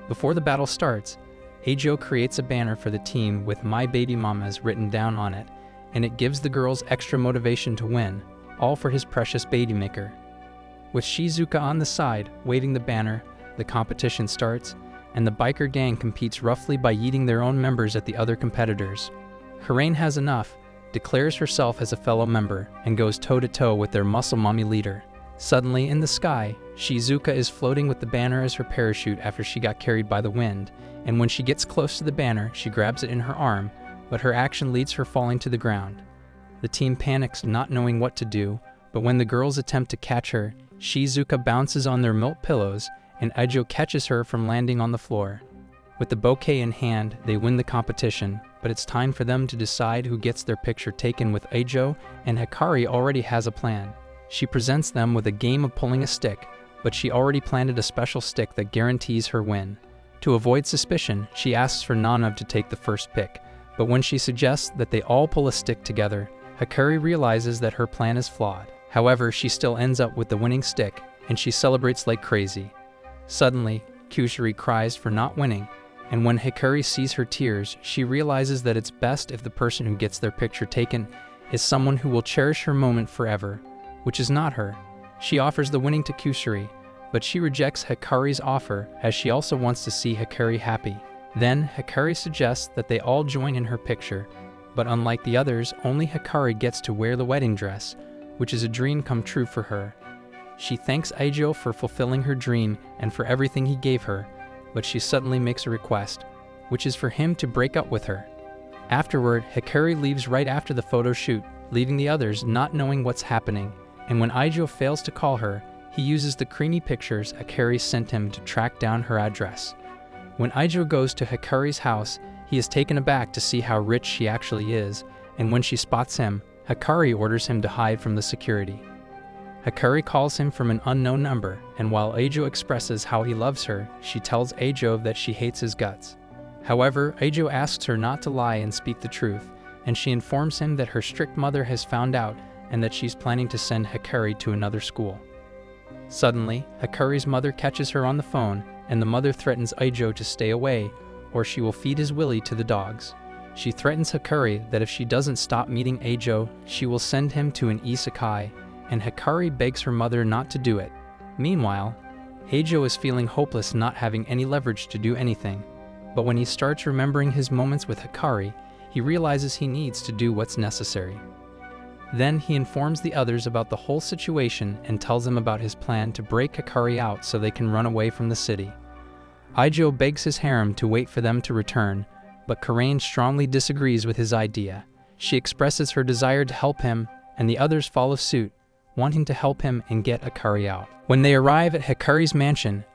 Before the battle starts, Ajo creates a banner for the team with "My Baby Mamas" written down on it, and it gives the girls extra motivation to win, all for his precious baby maker. With Shizuka on the side, waving the banner, the competition starts, and the biker gang competes roughly by yeeting their own members at the other competitors. Karain has enough, declares herself as a fellow member, and goes toe-to-toe with their muscle mommy leader. Suddenly, in the sky, Shizuka is floating with the banner as her parachute after she got carried by the wind, and when she gets close to the banner, she grabs it in her arm, but her action leads her falling to the ground. The team panics, not knowing what to do, but when the girls attempt to catch her, Shizuka bounces on their milk pillows, and Ajo catches her from landing on the floor. With the bouquet in hand, they win the competition, but it's time for them to decide who gets their picture taken with Ajo, and Hikari already has a plan. She presents them with a game of pulling a stick, but she already planted a special stick that guarantees her win. To avoid suspicion, she asks for Nana to take the first pick, but when she suggests that they all pull a stick together, Hikari realizes that her plan is flawed. However, she still ends up with the winning stick, and she celebrates like crazy. Suddenly, Kusuri cries for not winning, and when Hikari sees her tears, she realizes that it's best if the person who gets their picture taken is someone who will cherish her moment forever, which is not her. She offers the winning to Kusari, but she rejects Hikari's offer as she also wants to see Hikari happy. Then, Hikari suggests that they all join in her picture, but unlike the others, only Hikari gets to wear the wedding dress, which is a dream come true for her. She thanks Aijo for fulfilling her dream and for everything he gave her, but she suddenly makes a request, which is for him to break up with her. Afterward, Hikari leaves right after the photo shoot, leaving the others not knowing what's happening, and when Aijo fails to call her, he uses the creamy pictures Hikari sent him to track down her address. When Aijo goes to Hikari's house, he is taken aback to see how rich she actually is, and when she spots him, Hikari orders him to hide from the security. Hikari calls him from an unknown number, and while Aijo expresses how he loves her, she tells Aijo that she hates his guts. However, Aijo asks her not to lie and speak the truth, and she informs him that her strict mother has found out and that she's planning to send Hikari to another school. Suddenly, Hikari's mother catches her on the phone, and the mother threatens Aijo to stay away, or she will feed his willy to the dogs. She threatens Hikari that if she doesn't stop meeting Aijo, she will send him to an Isekai, and Hikari begs her mother not to do it. Meanwhile, Aijo is feeling hopeless not having any leverage to do anything, but when he starts remembering his moments with Hikari, he realizes he needs to do what's necessary. Then he informs the others about the whole situation and tells them about his plan to break Hikari out so they can run away from the city. Aijo begs his harem to wait for them to return, but Karain strongly disagrees with his idea. She expresses her desire to help him, and the others follow suit, wanting to help him and get Hikari out. When they arrive at Hikari's mansion,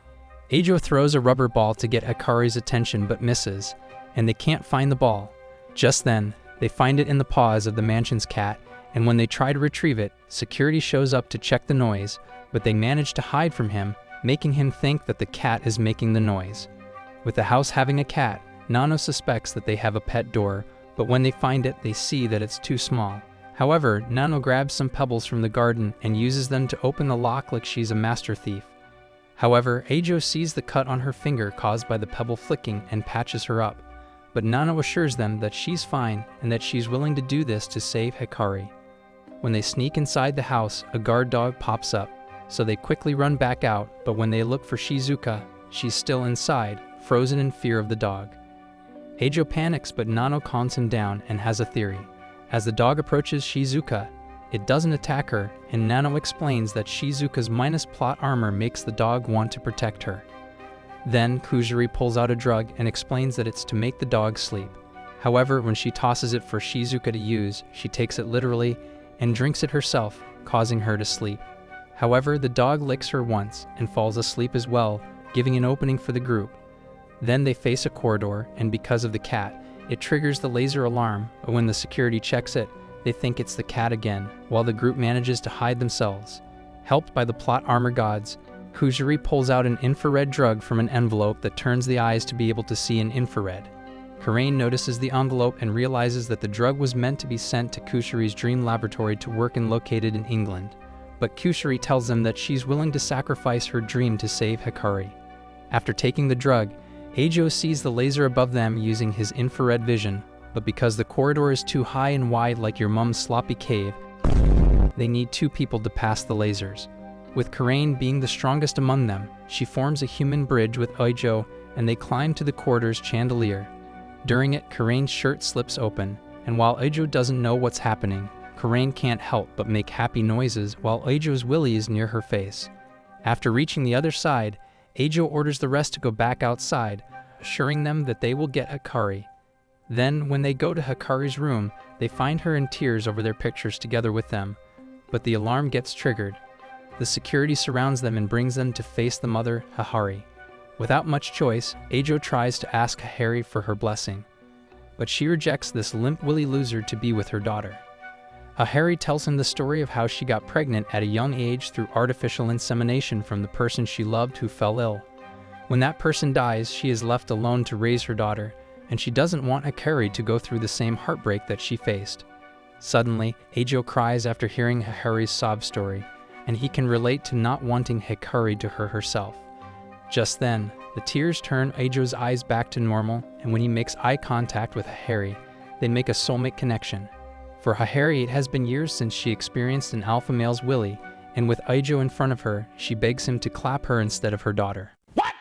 Aijo throws a rubber ball to get Hikari's attention but misses, and they can't find the ball. Just then, they find it in the paws of the mansion's cat, and when they try to retrieve it, security shows up to check the noise, but they manage to hide from him, making him think that the cat is making the noise. With the house having a cat, Nano suspects that they have a pet door, but when they find it, they see that it's too small. However, Nano grabs some pebbles from the garden and uses them to open the lock like she's a master thief. However, Aijo sees the cut on her finger caused by the pebble flicking and patches her up, but Nano assures them that she's fine and that she's willing to do this to save Hikari. When they sneak inside the house, a guard dog pops up, so they quickly run back out, but when they look for Shizuka, she's still inside, frozen in fear of the dog. Aijo panics, but Nano calms him down and has a theory. As the dog approaches Shizuka, it doesn't attack her, and Nano explains that Shizuka's minus plot armor makes the dog want to protect her. Then Kusari pulls out a drug and explains that it's to make the dog sleep. However, when she tosses it for Shizuka to use, she takes it literally and drinks it herself, causing her to sleep. However, the dog licks her once and falls asleep as well, giving an opening for the group. Then they face a corridor, and because of the cat, it triggers the laser alarm, but when the security checks it, they think it's the cat again, while the group manages to hide themselves. Helped by the plot armor gods, Kusari pulls out an infrared drug from an envelope that turns the eyes to be able to see in infrared. Karain notices the envelope and realizes that the drug was meant to be sent to Kusari's dream laboratory to work and located in England, but Kusari tells them that she's willing to sacrifice her dream to save Hikari. After taking the drug, Aijo sees the laser above them using his infrared vision, but because the corridor is too high and wide like your mom's sloppy cave, they need two people to pass the lasers. With Karain being the strongest among them, she forms a human bridge with Aijo, and they climb to the corridor's chandelier. During it, Karain's shirt slips open, and while Aijo doesn't know what's happening, Karain can't help but make happy noises while Aijo's willy is near her face. After reaching the other side, Aijo orders the rest to go back outside, assuring them that they will get Hikari. Then, when they go to Hikari's room, they find her in tears over their pictures together with them, but the alarm gets triggered. The security surrounds them and brings them to face the mother, Hahari. Without much choice, Aijo tries to ask Hahari for her blessing, but she rejects this limp-willy loser to be with her daughter. Hahari tells him the story of how she got pregnant at a young age through artificial insemination from the person she loved who fell ill. When that person dies, she is left alone to raise her daughter, and she doesn't want Hikari to go through the same heartbreak that she faced. Suddenly, Aijo cries after hearing Hikari's sob story, and he can relate to not wanting Hikari to her herself. Just then, the tears turn Ajo's eyes back to normal, and when he makes eye contact with Hahari, they make a soulmate connection. For Hahari, it has been years since she experienced an alpha male's willy, and with Ajo in front of her, she begs him to clap her instead of her daughter. What?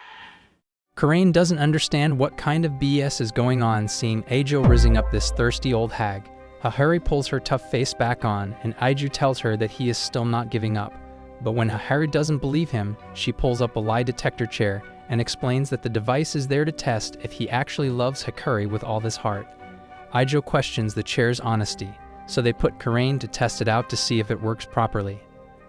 Karain doesn't understand what kind of BS is going on, seeing Ajo rizzing up this thirsty old hag. Hahari pulls her tough face back on, and Ajo tells her that he is still not giving up. But when Hahari doesn't believe him, she pulls up a lie detector chair and explains that the device is there to test if he actually loves Hikari with all his heart. Ajo questions the chair's honesty, so they put Karain to test it out to see if it works properly.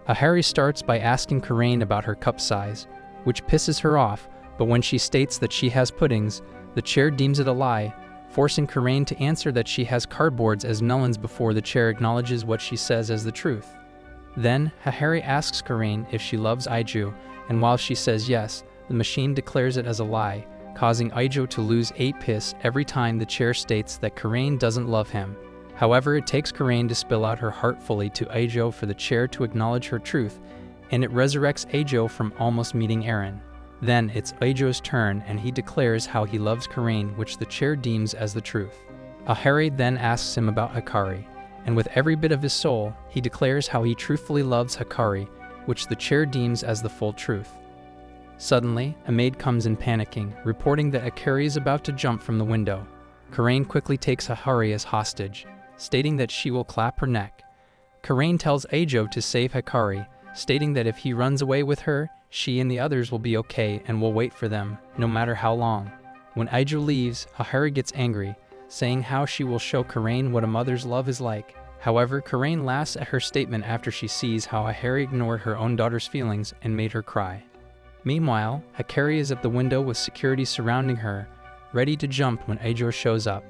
Hahari starts by asking Karain about her cup size, which pisses her off, but when she states that she has puddings, the chair deems it a lie, forcing Karain to answer that she has cardboards as melons before the chair acknowledges what she says as the truth. Then, Hahari asks Karain if she loves Ajo, and while she says yes, the machine declares it as a lie, causing Ajo to lose 8 piss every time the chair states that Karain doesn't love him. However, it takes Karain to spill out her heart fully to Ajo for the chair to acknowledge her truth, and it resurrects Ajo from almost meeting Eren. Then it's Ajo's turn, and he declares how he loves Karain, which the chair deems as the truth. Hahari then asks him about Hikari, and with every bit of his soul, he declares how he truthfully loves Hikari, which the chair deems as the full truth. Suddenly, a maid comes in panicking, reporting that Hikari is about to jump from the window. Karain quickly takes Hahari as hostage, stating that she will clap her neck. Karain tells Ajo to save Hikari, stating that if he runs away with her, she and the others will be okay and will wait for them, no matter how long. When Ajo leaves, Hahari gets angry, saying how she will show Karain what a mother's love is like. However, Karain laughs at her statement after she sees how Hahari ignored her own daughter's feelings and made her cry. Meanwhile, Hikari is at the window with security surrounding her, ready to jump when Ajo shows up.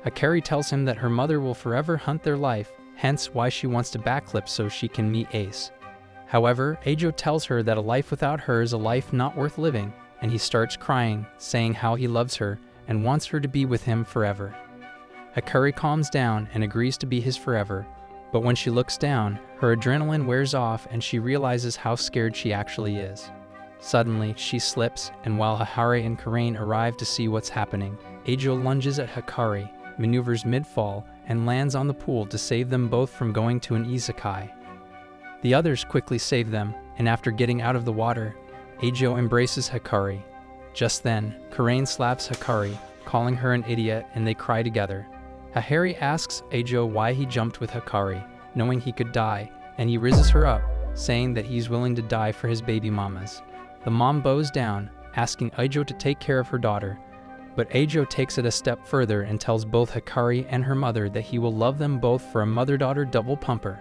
Hikari tells him that her mother will forever hunt their life, hence why she wants to backflip so she can meet Ace. However, Ajo tells her that a life without her is a life not worth living, and he starts crying, saying how he loves her and wants her to be with him forever. Hikari calms down and agrees to be his forever, but when she looks down, her adrenaline wears off and she realizes how scared she actually is. Suddenly, she slips, and while Hahari and Karain arrive to see what's happening, Ajo lunges at Hikari, maneuvers mid-fall, and lands on the pool to save them both from going to an Isekai. The others quickly save them, and after getting out of the water, Ajo embraces Hikari. Just then, Karain slaps Hikari, calling her an idiot, and they cry together. Hahari asks Ajo why he jumped with Hikari, knowing he could die, and he rizzes her up, saying that he's willing to die for his baby mamas. The mom bows down, asking Ajo to take care of her daughter, but Ajo takes it a step further and tells both Hikari and her mother that he will love them both for a mother-daughter double pumper.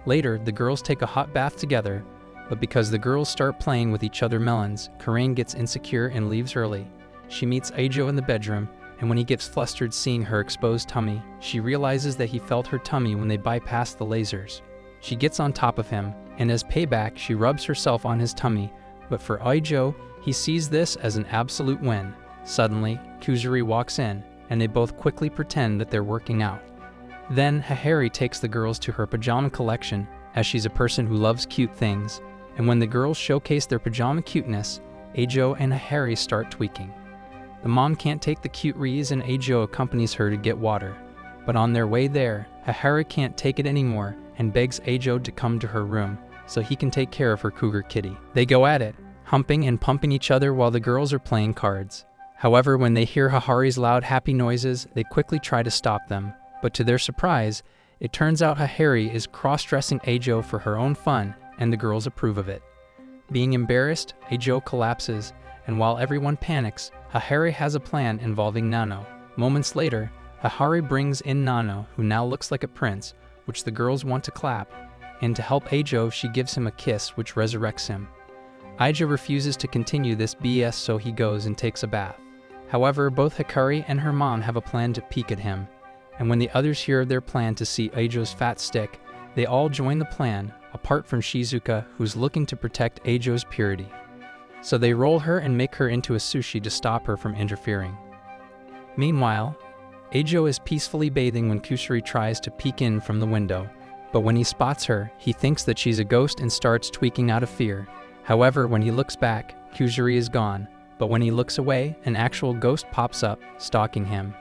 Later, the girls take a hot bath together, but because the girls start playing with each other melons, Karain gets insecure and leaves early. She meets Ajo in the bedroom, and when he gets flustered seeing her exposed tummy, she realizes that he felt her tummy when they bypassed the lasers. She gets on top of him, and as payback, she rubs herself on his tummy, but for Ajo, he sees this as an absolute win. Suddenly, Kuzuri walks in, and they both quickly pretend that they're working out. Then, Hahari takes the girls to her pajama collection, as she's a person who loves cute things, and when the girls showcase their pajama cuteness, Ajo and Hahari start tweaking. The mom can't take the cute rees and Ajo accompanies her to get water, but on their way there, Hahari can't take it anymore and begs Ajo to come to her room, so he can take care of her cougar kitty. They go at it, humping and pumping each other while the girls are playing cards. However, when they hear Hahari's loud happy noises, they quickly try to stop them, but to their surprise, it turns out Hahari is cross-dressing Ajo for her own fun, and the girls approve of it. Being embarrassed, Ajo collapses, and while everyone panics, Hahari has a plan involving Nano. Moments later, Hahari brings in Nano, who now looks like a prince, which the girls want to clap, and to help Ajo, she gives him a kiss which resurrects him. Ajo refuses to continue this BS, so he goes and takes a bath. However, both Hikari and her mom have a plan to peek at him, and when the others hear of their plan to see Ajo's fat stick, they all join the plan, apart from Shizuka, who's looking to protect Ajo's purity. So they roll her and make her into a sushi to stop her from interfering. Meanwhile, Ajo is peacefully bathing when Kusuri tries to peek in from the window, but when he spots her, he thinks that she's a ghost and starts tweaking out of fear. However, when he looks back, Kusuri is gone, but when he looks away, an actual ghost pops up, stalking him.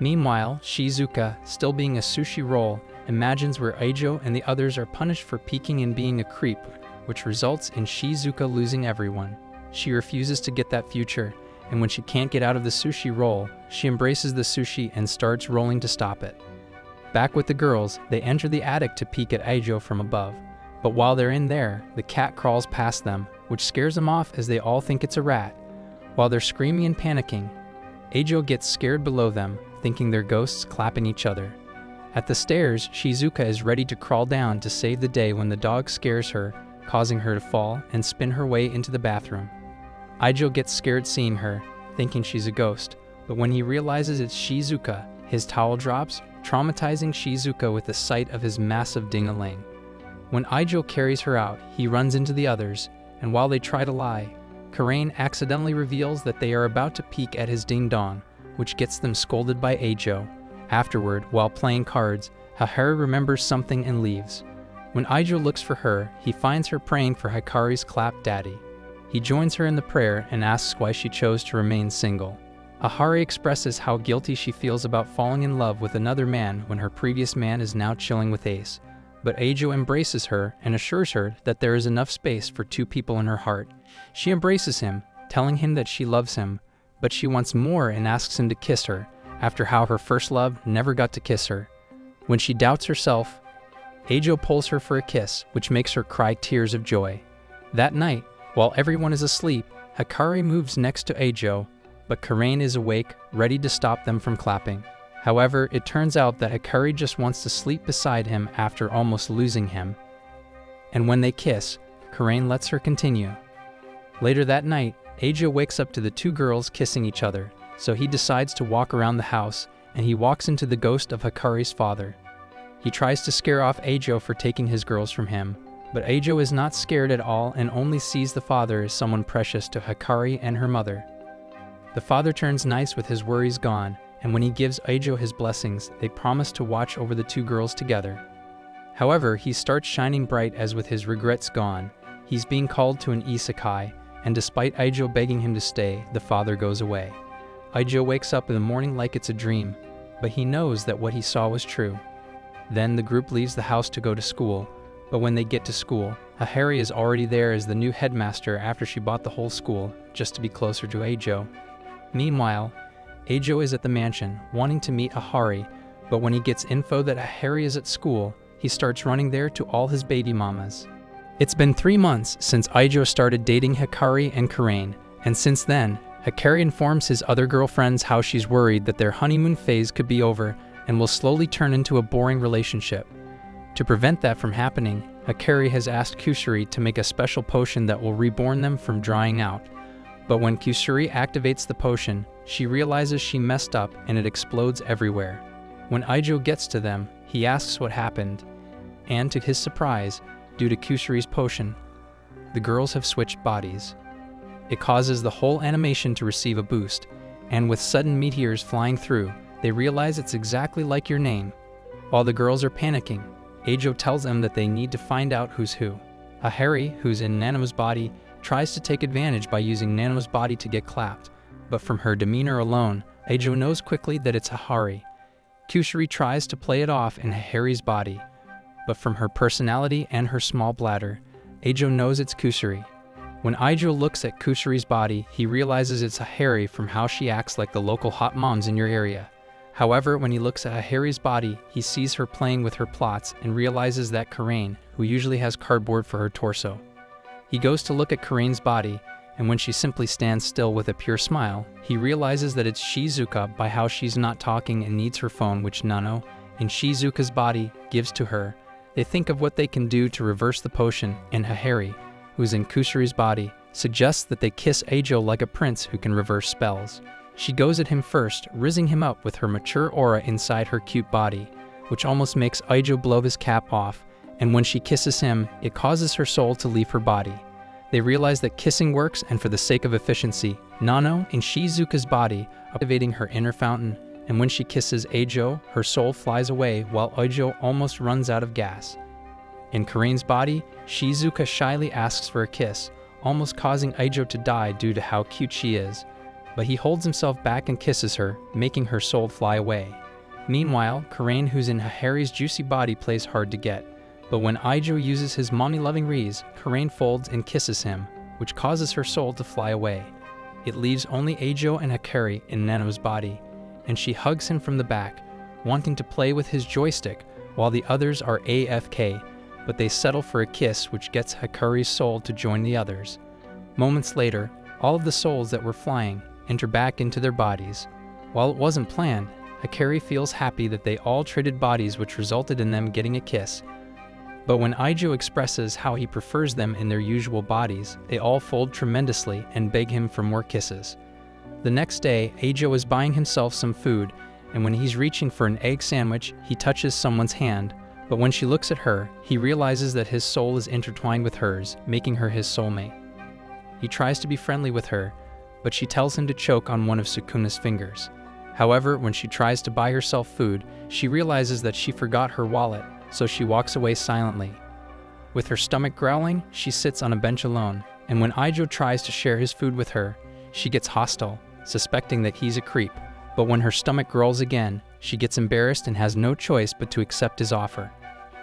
Meanwhile, Shizuka, still being a sushi roll, imagines where Aijo and the others are punished for peeking and being a creep, which results in Shizuka losing everyone. She refuses to get that future, and when she can't get out of the sushi roll, she embraces the sushi and starts rolling to stop it. Back with the girls, they enter the attic to peek at Aijo from above. But while they're in there, the cat crawls past them, which scares them off as they all think it's a rat. While they're screaming and panicking, Aijo gets scared below them, thinking they're ghosts clapping each other. At the stairs, Shizuka is ready to crawl down to save the day when the dog scares her, causing her to fall and spin her way into the bathroom. Aijo gets scared seeing her, thinking she's a ghost, but when he realizes it's Shizuka, his towel drops, traumatizing Shizuka with the sight of his massive ding-a-ling. When Aijo carries her out, he runs into the others, and while they try to lie, Karain accidentally reveals that they are about to peek at his ding-dong, which gets them scolded by Aijo. Afterward, while playing cards, Haharu remembers something and leaves. When Aijo looks for her, he finds her praying for Hikari's clap daddy. He joins her in the prayer and asks why she chose to remain single. Ahari expresses how guilty she feels about falling in love with another man when her previous man is now chilling with Ace. But Aijo embraces her and assures her that there is enough space for two people in her heart. She embraces him, telling him that she loves him, but she wants more and asks him to kiss her, after how her first love never got to kiss her. When she doubts herself, Aijo pulls her for a kiss, which makes her cry tears of joy. That night, while everyone is asleep, Hikari moves next to Aijo, but Karain is awake, ready to stop them from clapping. However, it turns out that Hikari just wants to sleep beside him after almost losing him. And when they kiss, Karain lets her continue. Later that night, Aijo wakes up to the two girls kissing each other, so he decides to walk around the house, and he walks into the ghost of Hikari's father. He tries to scare off Aijo for taking his girls from him, but Aijo is not scared at all and only sees the father as someone precious to Hikari and her mother. The father turns nice with his worries gone, and when he gives Aijo his blessings, they promise to watch over the two girls together. However, he starts shining bright as with his regrets gone. He's being called to an Isekai, and despite Aijo begging him to stay, the father goes away. Aijo wakes up in the morning like it's a dream, but he knows that what he saw was true. Then the group leaves the house to go to school, but when they get to school, Ahari is already there as the new headmaster after she bought the whole school, just to be closer to Aijo. Meanwhile, Aijo is at the mansion, wanting to meet Ahari, but when he gets info that Ahari is at school, he starts running there to all his baby mamas. It's been 3 months since Aijo started dating Hikari and Karain, and since then, Hikari informs his other girlfriends how she's worried that their honeymoon phase could be over and will slowly turn into a boring relationship. To prevent that from happening, Hikari has asked Kusuri to make a special potion that will reborn them from drying out. But when Kusuri activates the potion, she realizes she messed up and it explodes everywhere. When Aijo gets to them, he asks what happened, and to his surprise, due to Kusuri's potion, the girls have switched bodies. It causes the whole animation to receive a boost, and with sudden meteors flying through, they realize it's exactly like your name. While the girls are panicking, Aijo tells them that they need to find out who's who. Ahari, who's in Nano's body, tries to take advantage by using Nano's body to get clapped, but from her demeanor alone, Aijo knows quickly that it's Ahari. Kusuri tries to play it off in Ahari's body, but from her personality and her small bladder, Aijo knows it's Kusuri. When Aijo looks at Kusuri's body, he realizes it's Ahari from how she acts like the local hot moms in your area. However, when he looks at Ahari's body, he sees her playing with her plots and realizes that Karain, who usually has cardboard for her torso. He goes to look at Karain's body, and when she simply stands still with a pure smile, he realizes that it's Shizuka by how she's not talking and needs her phone, which Nano, in Shizuka's body, gives to her. They think of what they can do to reverse the potion, and Ahari, who's in Kusuri's body, suggests that they kiss Aijo like a prince who can reverse spells. She goes at him first, rizzing him up with her mature aura inside her cute body, which almost makes Aijo blow his cap off, and when she kisses him, it causes her soul to leave her body. They realize that kissing works, and for the sake of efficiency, Nano in Shizuka's body, activating her inner fountain, and when she kisses Aijo, her soul flies away while Aijo almost runs out of gas. In Karain's body, Shizuka shyly asks for a kiss, almost causing Ijo to die due to how cute she is, but he holds himself back and kisses her, making her soul fly away. Meanwhile, Karain, who's in Harry's juicy body, plays hard to get, but when Ijo uses his mommy-loving Riz, Karain folds and kisses him, which causes her soul to fly away. It leaves only Ijo and Hakari in Nano's body, and she hugs him from the back, wanting to play with his joystick, while the others are AFK, but they settle for a kiss, which gets Hakari's soul to join the others. Moments later, all of the souls that were flying enter back into their bodies. While it wasn't planned, Hakari feels happy that they all traded bodies, which resulted in them getting a kiss. But when Ijo expresses how he prefers them in their usual bodies, they all fold tremendously and beg him for more kisses. The next day, Ijo is buying himself some food, and when he's reaching for an egg sandwich, he touches someone's hand, but when she looks at her, he realizes that his soul is intertwined with hers, making her his soulmate. He tries to be friendly with her, but she tells him to choke on one of Sukuna's fingers. However, when she tries to buy herself food, she realizes that she forgot her wallet, so she walks away silently. With her stomach growling, she sits on a bench alone, and when Ijo tries to share his food with her, she gets hostile, suspecting that he's a creep. But when her stomach growls again, she gets embarrassed and has no choice but to accept his offer.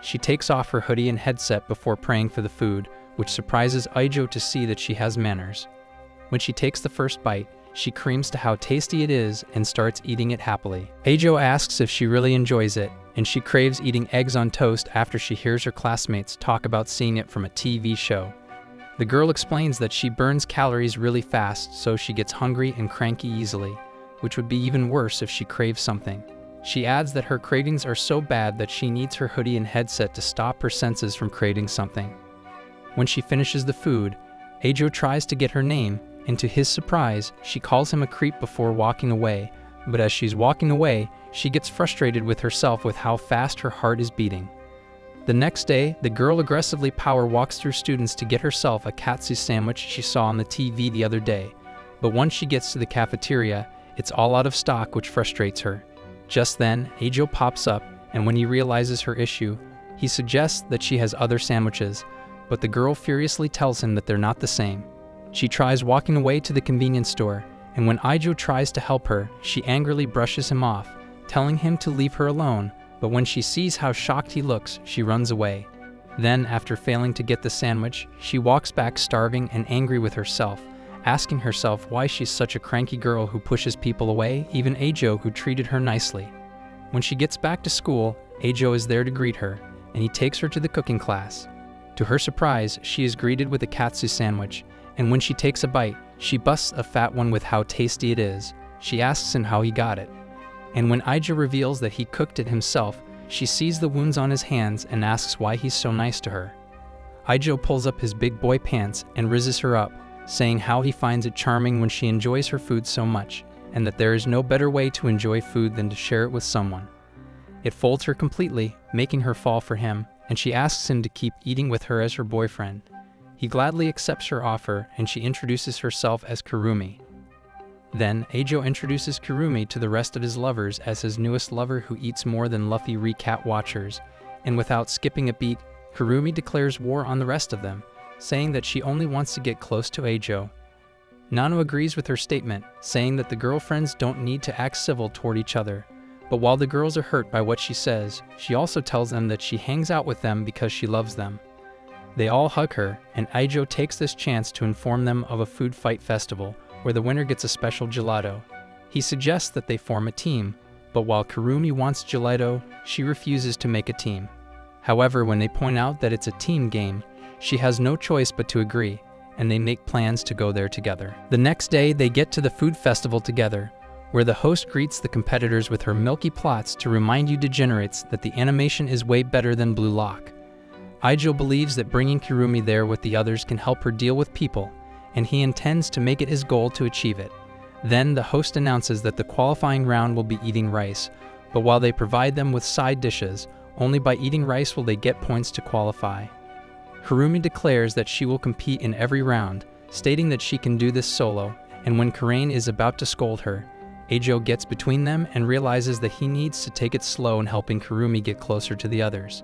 She takes off her hoodie and headset before praying for the food, which surprises Ijo to see that she has manners. When she takes the first bite, she creams to how tasty it is and starts eating it happily. Ijo asks if she really enjoys it, and she craves eating eggs on toast after she hears her classmates talk about seeing it from a TV show. The girl explains that she burns calories really fast, so she gets hungry and cranky easily, which would be even worse if she craves something. She adds that her cravings are so bad that she needs her hoodie and headset to stop her senses from craving something. When she finishes the food, Ijo tries to get her name, and to his surprise, she calls him a creep before walking away, but as she's walking away, she gets frustrated with herself with how fast her heart is beating. The next day, the girl aggressively power walks through students to get herself a katsu sandwich she saw on the TV the other day, but once she gets to the cafeteria, it's all out of stock, which frustrates her. Just then, Ijo pops up, and when he realizes her issue, he suggests that she has other sandwiches, but the girl furiously tells him that they're not the same. She tries walking away to the convenience store, and when Ijo tries to help her, she angrily brushes him off, telling him to leave her alone, but when she sees how shocked he looks, she runs away. Then, after failing to get the sandwich, she walks back starving and angry with herself, asking herself why she's such a cranky girl who pushes people away, even Ijo, who treated her nicely. When she gets back to school, Ijo is there to greet her, and he takes her to the cooking class. To her surprise, she is greeted with a katsu sandwich, and when she takes a bite, she busts a fat one with how tasty it is. She asks him how he got it. And when Ijo reveals that he cooked it himself, she sees the wounds on his hands and asks why he's so nice to her. Ijo pulls up his big boy pants and rizzes her up, saying how he finds it charming when she enjoys her food so much, and that there is no better way to enjoy food than to share it with someone. It folds her completely, making her fall for him, and she asks him to keep eating with her as her boyfriend. He gladly accepts her offer, and she introduces herself as Kurumi. Then, Ijo introduces Kurumi to the rest of his lovers as his newest lover who eats more than Luffy recap watchers, and without skipping a beat, Kurumi declares war on the rest of them, saying that she only wants to get close to Ijo. Nano agrees with her statement, saying that the girlfriends don't need to act civil toward each other, but while the girls are hurt by what she says, she also tells them that she hangs out with them because she loves them. They all hug her, and Ijo takes this chance to inform them of a food fight festival, where the winner gets a special gelato. He suggests that they form a team, but while Kurumi wants gelato, she refuses to make a team. However, when they point out that it's a team game, she has no choice but to agree, and they make plans to go there together. The next day, they get to the food festival together, where the host greets the competitors with her milky plots to remind you degenerates that the animation is way better than Blue Lock. Ijo believes that bringing Kurumi there with the others can help her deal with people, and he intends to make it his goal to achieve it. Then the host announces that the qualifying round will be eating rice, but while they provide them with side dishes, only by eating rice will they get points to qualify. Kurumi declares that she will compete in every round, stating that she can do this solo, and when Karain is about to scold her, Ijo gets between them and realizes that he needs to take it slow in helping Kurumi get closer to the others.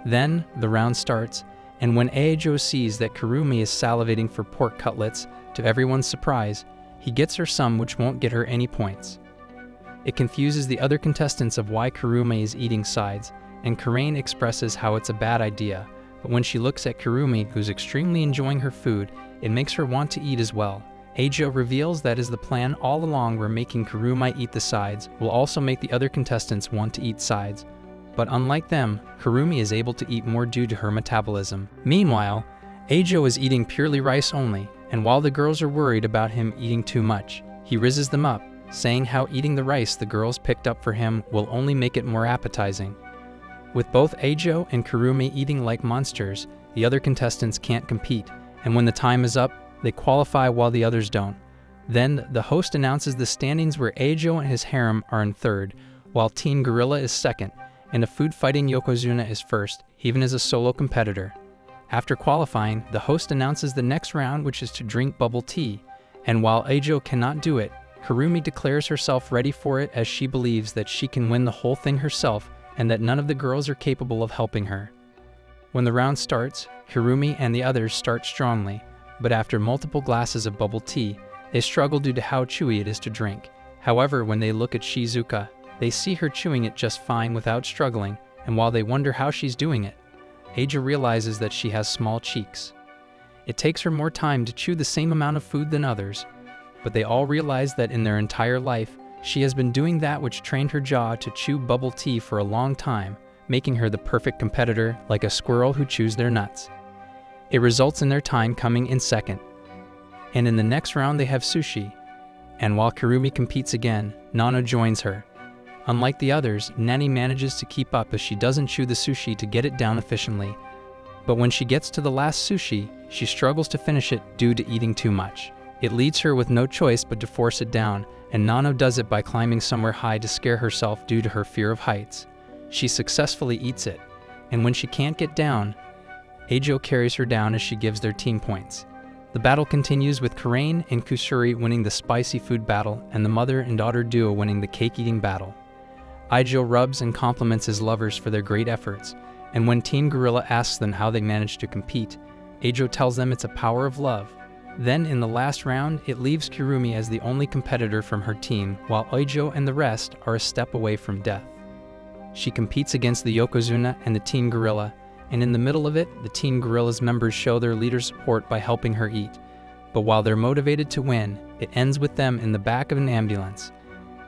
Then, the round starts, And when Eijo sees that Kurumi is salivating for pork cutlets, to everyone's surprise, he gets her some which won't get her any points. It confuses the other contestants of why Kurumi is eating sides, and Karain expresses how it's a bad idea, but when she looks at Kurumi, who's extremely enjoying her food, it makes her want to eat as well. Eijo reveals that is the plan all along, where making Kurumi eat the sides will also make the other contestants want to eat sides. But unlike them, Kurumi is able to eat more due to her metabolism. Meanwhile, Eijo is eating purely rice only, and while the girls are worried about him eating too much, he rizzes them up, saying how eating the rice the girls picked up for him will only make it more appetizing. With both Eijo and Kurumi eating like monsters, the other contestants can't compete, and when the time is up, they qualify while the others don't. Then, the host announces the standings, where Eijo and his harem are in third, while Team Gorilla is second, and a food-fighting Yokozuna is first, even as a solo competitor. After qualifying, the host announces the next round, which is to drink bubble tea, and while Eijo cannot do it, Kurumi declares herself ready for it, as she believes that she can win the whole thing herself and that none of the girls are capable of helping her. When the round starts, Kurumi and the others start strongly, but after multiple glasses of bubble tea, they struggle due to how chewy it is to drink. However, when they look at Shizuka, they see her chewing it just fine without struggling, and while they wonder how she's doing it, Eijo realizes that she has small cheeks. It takes her more time to chew the same amount of food than others, but they all realize that in their entire life, she has been doing that which trained her jaw to chew bubble tea for a long time, making her the perfect competitor, like a squirrel who chews their nuts. It results in their time coming in second. And in the next round they have sushi, and while Kurumi competes again, Nano joins her. Unlike the others, Nani manages to keep up as she doesn't chew the sushi to get it down efficiently. But when she gets to the last sushi, she struggles to finish it due to eating too much. It leads her with no choice but to force it down, and Nano does it by climbing somewhere high to scare herself due to her fear of heights. She successfully eats it, and when she can't get down, Eijo carries her down as she gives their team points. The battle continues with Karain and Kusuri winning the spicy food battle and the mother and daughter duo winning the cake-eating battle. Eijo rubs and compliments his lovers for their great efforts, and when Team Gorilla asks them how they managed to compete, Eijo tells them it's a power of love. Then in the last round, it leaves Kurumi as the only competitor from her team, while Eijo and the rest are a step away from death. She competes against the Yokozuna and the Team Gorilla, and in the middle of it, the Team Gorilla's members show their leader's support by helping her eat. But while they're motivated to win, it ends with them in the back of an ambulance.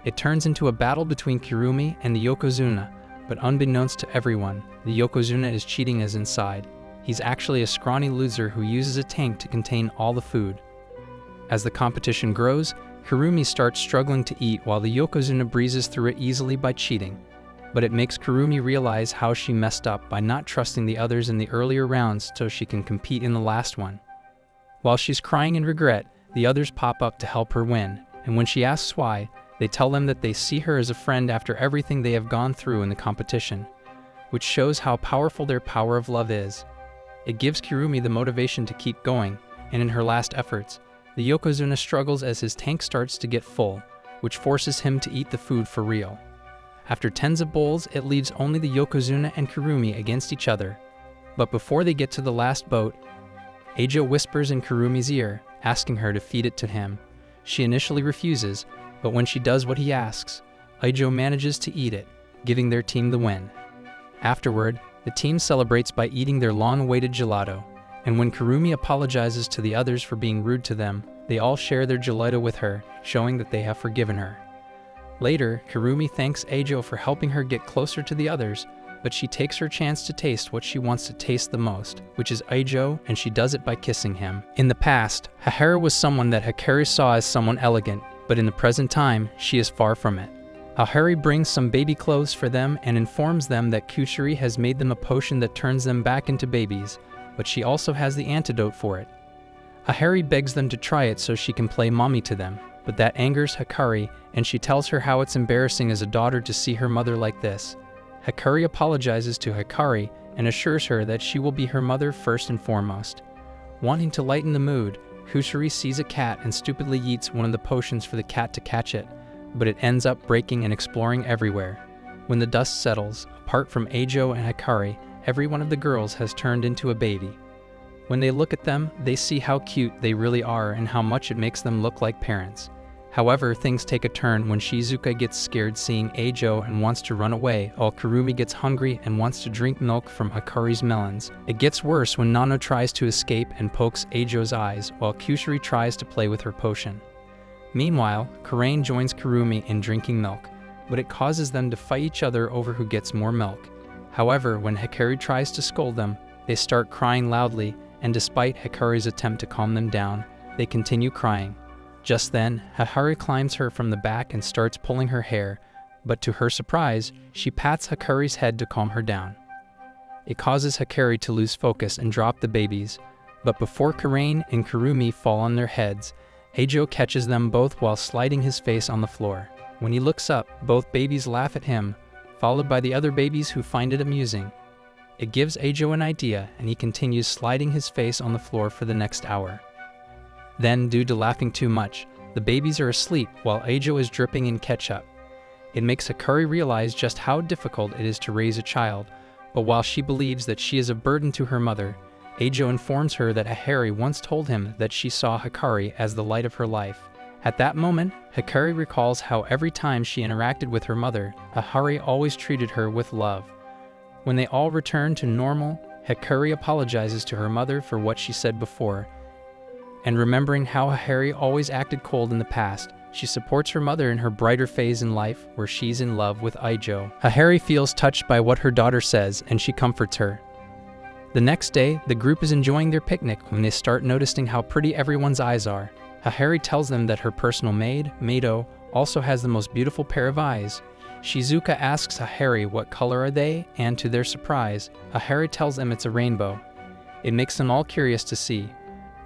It turns into a battle between Kurumi and the Yokozuna, but unbeknownst to everyone, the Yokozuna is cheating as inside. He's actually a scrawny loser who uses a tank to contain all the food. As the competition grows, Kurumi starts struggling to eat while the Yokozuna breezes through it easily by cheating. But it makes Kurumi realize how she messed up by not trusting the others in the earlier rounds so she can compete in the last one. While she's crying in regret, the others pop up to help her win, and when she asks why, they tell them that they see her as a friend after everything they have gone through in the competition, which shows how powerful their power of love is. It gives Kurumi the motivation to keep going, and in her last efforts, the Yokozuna struggles as his tank starts to get full, which forces him to eat the food for real. After tens of bowls, it leaves only the Yokozuna and Kurumi against each other. But before they get to the last boat, Eijo whispers in Kurumi's ear, asking her to feed it to him. She initially refuses, but when she does what he asks, Eijo manages to eat it, giving their team the win. Afterward, the team celebrates by eating their long-awaited gelato, and when Kurumi apologizes to the others for being rude to them, they all share their gelato with her, showing that they have forgiven her. Later, Kurumi thanks Eijo for helping her get closer to the others, but she takes her chance to taste what she wants to taste the most, which is Eijo, and she does it by kissing him. In the past, Haharu was someone that Hikari saw as someone elegant, but in the present time, she is far from it. Haharu brings some baby clothes for them and informs them that Kusuri has made them a potion that turns them back into babies, but she also has the antidote for it. Haharu begs them to try it so she can play mommy to them, but that angers Hikari, and she tells her how it's embarrassing as a daughter to see her mother like this. Hikari apologizes to Hikari and assures her that she will be her mother first and foremost. Wanting to lighten the mood, Kusuri sees a cat and stupidly yeets one of the potions for the cat to catch it, but it ends up breaking and exploring everywhere. When the dust settles, apart from Eijo and Hikari, every one of the girls has turned into a baby. When they look at them, they see how cute they really are and how much it makes them look like parents. However, things take a turn when Shizuka gets scared seeing Eijo and wants to run away, while Kurumi gets hungry and wants to drink milk from Hikari's melons. It gets worse when Nano tries to escape and pokes Eijo's eyes, while Kusuri tries to play with her potion. Meanwhile, Karain joins Kurumi in drinking milk, but it causes them to fight each other over who gets more milk. However, when Hikari tries to scold them, they start crying loudly, and despite Hikari's attempt to calm them down, they continue crying. Just then, Hikari climbs her from the back and starts pulling her hair, but to her surprise, she pats Hikari's head to calm her down. It causes Hikari to lose focus and drop the babies, but before Karain and Kurumi fall on their heads, Eijo catches them both while sliding his face on the floor. When he looks up, both babies laugh at him, followed by the other babies who find it amusing. It gives Eijo an idea, and he continues sliding his face on the floor for the next hour. Then, due to laughing too much, the babies are asleep while Eijo is dripping in ketchup. It makes Hikari realize just how difficult it is to raise a child, but while she believes that she is a burden to her mother, Eijo informs her that Hikari once told him that she saw Hikari as the light of her life. At that moment, Hikari recalls how every time she interacted with her mother, Hikari always treated her with love. When they all return to normal, Hikari apologizes to her mother for what she said before, and remembering how Hikari always acted cold in the past, she supports her mother in her brighter phase in life where she's in love with Eijo. Hikari feels touched by what her daughter says and she comforts her. The next day, the group is enjoying their picnic when they start noticing how pretty everyone's eyes are. Hikari tells them that her personal maid, Mado, also has the most beautiful pair of eyes. Shizuka asks Hikari what color are they, and to their surprise, Hikari tells them it's a rainbow. It makes them all curious to see.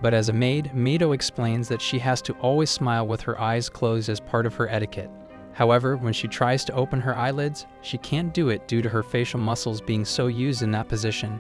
But as a maid, Mado explains that she has to always smile with her eyes closed as part of her etiquette. However, when she tries to open her eyelids, she can't do it due to her facial muscles being so used in that position.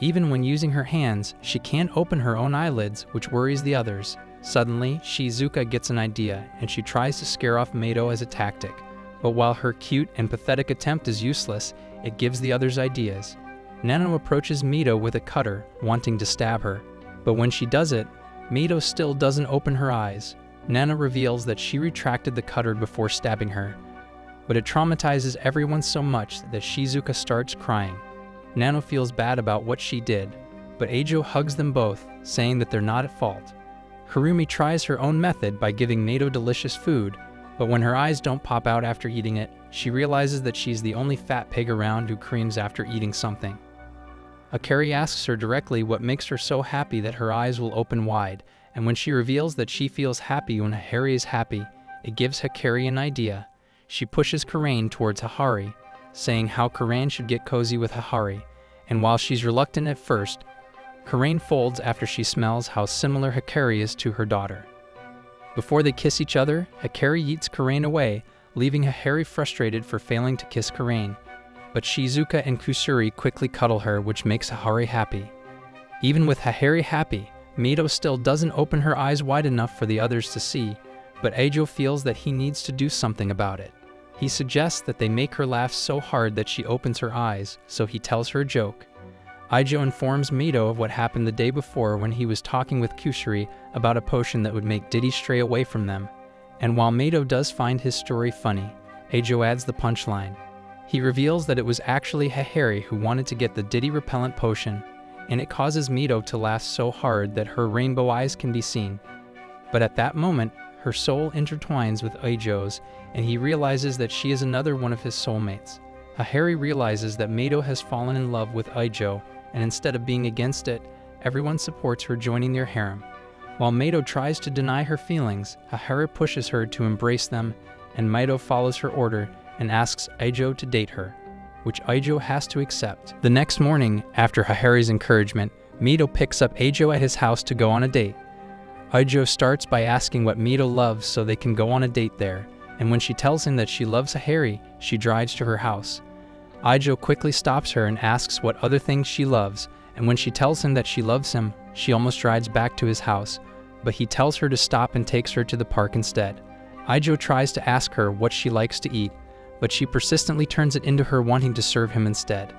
Even when using her hands, she can't open her own eyelids, which worries the others. Suddenly, Shizuka gets an idea, and she tries to scare off Mado as a tactic. But while her cute and pathetic attempt is useless, it gives the others ideas. Nano approaches Mado with a cutter, wanting to stab her. But when she does it, Mado still doesn't open her eyes. Nana reveals that she retracted the cutter before stabbing her. But it traumatizes everyone so much that Shizuka starts crying. Nano feels bad about what she did, but Eijo hugs them both, saying that they're not at fault. Kurumi tries her own method by giving Mado delicious food, but when her eyes don't pop out after eating it, she realizes that she's the only fat pig around who creams after eating something. Hikari asks her directly what makes her so happy that her eyes will open wide, and when she reveals that she feels happy when Hikari is happy, it gives Hikari an idea. She pushes Karain towards Hikari, saying how Karain should get cozy with Hikari, and while she's reluctant at first, Karain folds after she smells how similar Hikari is to her daughter. Before they kiss each other, Hikari yeets Karain away, leaving Hikari frustrated for failing to kiss Karain. But Shizuka and Kusuri quickly cuddle her, which makes Hikari happy. Even with Hikari happy, Mado still doesn't open her eyes wide enough for the others to see, but Eijo feels that he needs to do something about it. He suggests that they make her laugh so hard that she opens her eyes, so he tells her a joke. Eijo informs Mado of what happened the day before when he was talking with Kusuri about a potion that would make Diddy stray away from them. And while Mado does find his story funny, Eijo adds the punchline. He reveals that it was actually Hikari who wanted to get the Diddy repellent potion, and it causes Mado to laugh so hard that her rainbow eyes can be seen. But at that moment, her soul intertwines with Eijo's, and he realizes that she is another one of his soulmates. Hikari realizes that Mado has fallen in love with Eijo, and instead of being against it, everyone supports her joining their harem. While Mado tries to deny her feelings, Hikari pushes her to embrace them, and Mado follows her order and asks Eijo to date her, which Eijo has to accept. The next morning, after Hikari's encouragement, Mado picks up Eijo at his house to go on a date. Eijo starts by asking what Mado loves so they can go on a date there, and when she tells him that she loves Hikari, she drives to her house. Eijo quickly stops her and asks what other things she loves, and when she tells him that she loves him, she almost drives back to his house, but he tells her to stop and takes her to the park instead. Eijo tries to ask her what she likes to eat, but she persistently turns it into her wanting to serve him instead.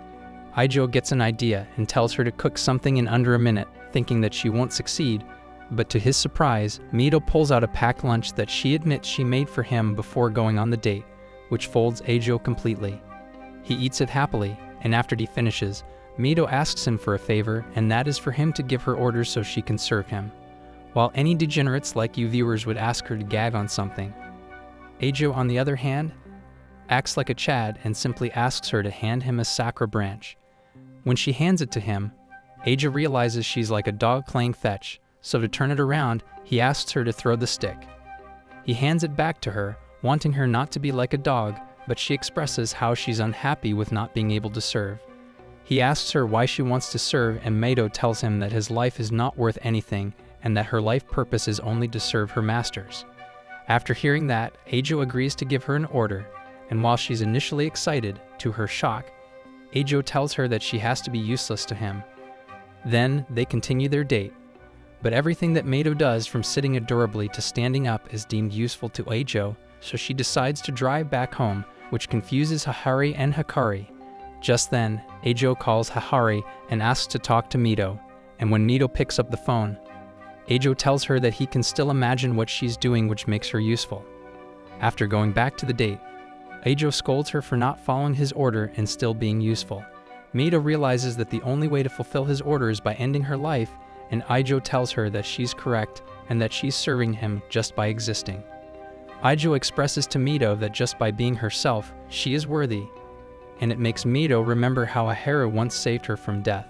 Eijo gets an idea and tells her to cook something in under a minute, thinking that she won't succeed, but to his surprise, Mito pulls out a packed lunch that she admits she made for him before going on the date, which folds Ajo completely. He eats it happily, and after he finishes, Mito asks him for a favor, and that is for him to give her orders so she can serve him. While any degenerates like you viewers would ask her to gag on something, Ajo, on the other hand, acts like a Chad and simply asks her to hand him a sakura branch. When she hands it to him, Ajo realizes she's like a dog playing fetch, so to turn it around, he asks her to throw the stick. He hands it back to her, wanting her not to be like a dog, but she expresses how she's unhappy with not being able to serve. He asks her why she wants to serve, and Mito tells him that his life is not worth anything and that her life purpose is only to serve her masters. After hearing that, Ajo agrees to give her an order, and while she's initially excited, to her shock, Ajo tells her that she has to be useless to him. Then they continue their date, but everything that Mito does from sitting adorably to standing up is deemed useful to Ajo, so she decides to drive back home, which confuses Hahari and Hikari. Just then, Ajo calls Hahari and asks to talk to Mito, and when Mito picks up the phone, Ajo tells her that he can still imagine what she's doing, which makes her useful. After going back to the date, Ajo scolds her for not following his order and still being useful. Mito realizes that the only way to fulfill his order is by ending her life, and Ajo tells her that she's correct and that she's serving him just by existing. Ajo expresses to Mito that just by being herself, she is worthy, and it makes Mito remember how Hahari once saved her from death.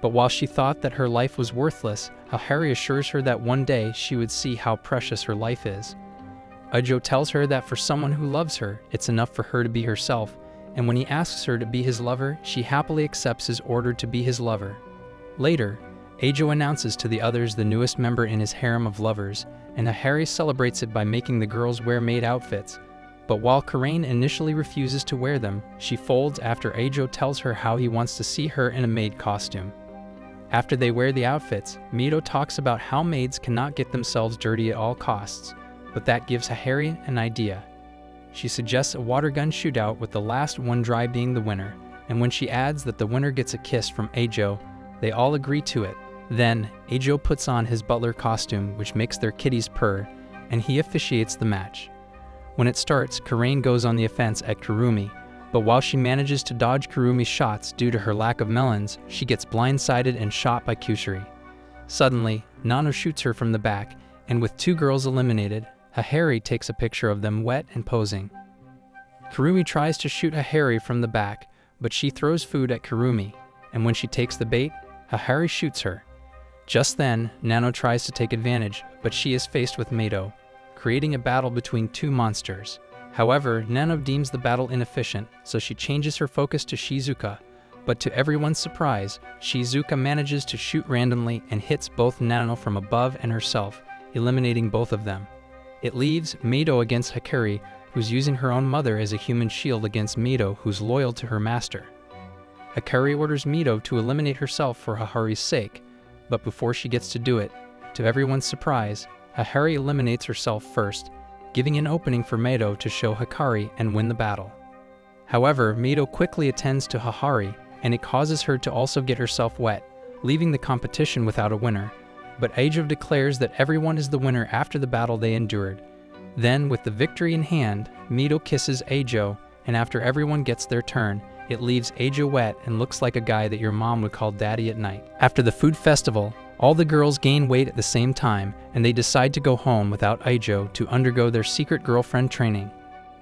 But while she thought that her life was worthless, Hahari assures her that one day she would see how precious her life is. Ajo tells her that for someone who loves her, it's enough for her to be herself, and when he asks her to be his lover, she happily accepts his order to be his lover. Later, Ajo announces to the others the newest member in his harem of lovers, and Hahari celebrates it by making the girls wear maid outfits. But while Karain initially refuses to wear them, she folds after Ajo tells her how he wants to see her in a maid costume. After they wear the outfits, Mito talks about how maids cannot get themselves dirty at all costs, but that gives Hahari an idea. She suggests a water gun shootout with the last one dry being the winner, and when she adds that the winner gets a kiss from Ajo, they all agree to it. Then, Ajo puts on his butler costume, which makes their kitties purr, and he officiates the match. When it starts, Karain goes on the offense at Kurumi, but while she manages to dodge Kurumi's shots due to her lack of melons, she gets blindsided and shot by Kusuri. Suddenly, Nano shoots her from the back, and with two girls eliminated, Hahari takes a picture of them wet and posing. Kurumi tries to shoot Hahari from the back, but she throws food at Kurumi, and when she takes the bait, Hahari shoots her. Just then, Nano tries to take advantage, but she is faced with Mito, creating a battle between two monsters. However, Nano deems the battle inefficient, so she changes her focus to Shizuka, but to everyone's surprise, Shizuka manages to shoot randomly and hits both Nano from above and herself, eliminating both of them. It leaves Mito against Hikari, who's using her own mother as a human shield against Mito, who's loyal to her master. Hikari orders Mito to eliminate herself for Hahari's sake, but before she gets to do it, to everyone's surprise, Hahari eliminates herself first, giving an opening for Mito to show Hikari and win the battle. However, Mito quickly attends to Hahari, and it causes her to also get herself wet, leaving the competition without a winner. But Ajo declares that everyone is the winner after the battle they endured. Then, with the victory in hand, Mito kisses Ajo, and after everyone gets their turn, it leaves Ajo wet and looks like a guy that your mom would call daddy at night. After the food festival, all the girls gain weight at the same time, and they decide to go home without Ajo to undergo their secret girlfriend training.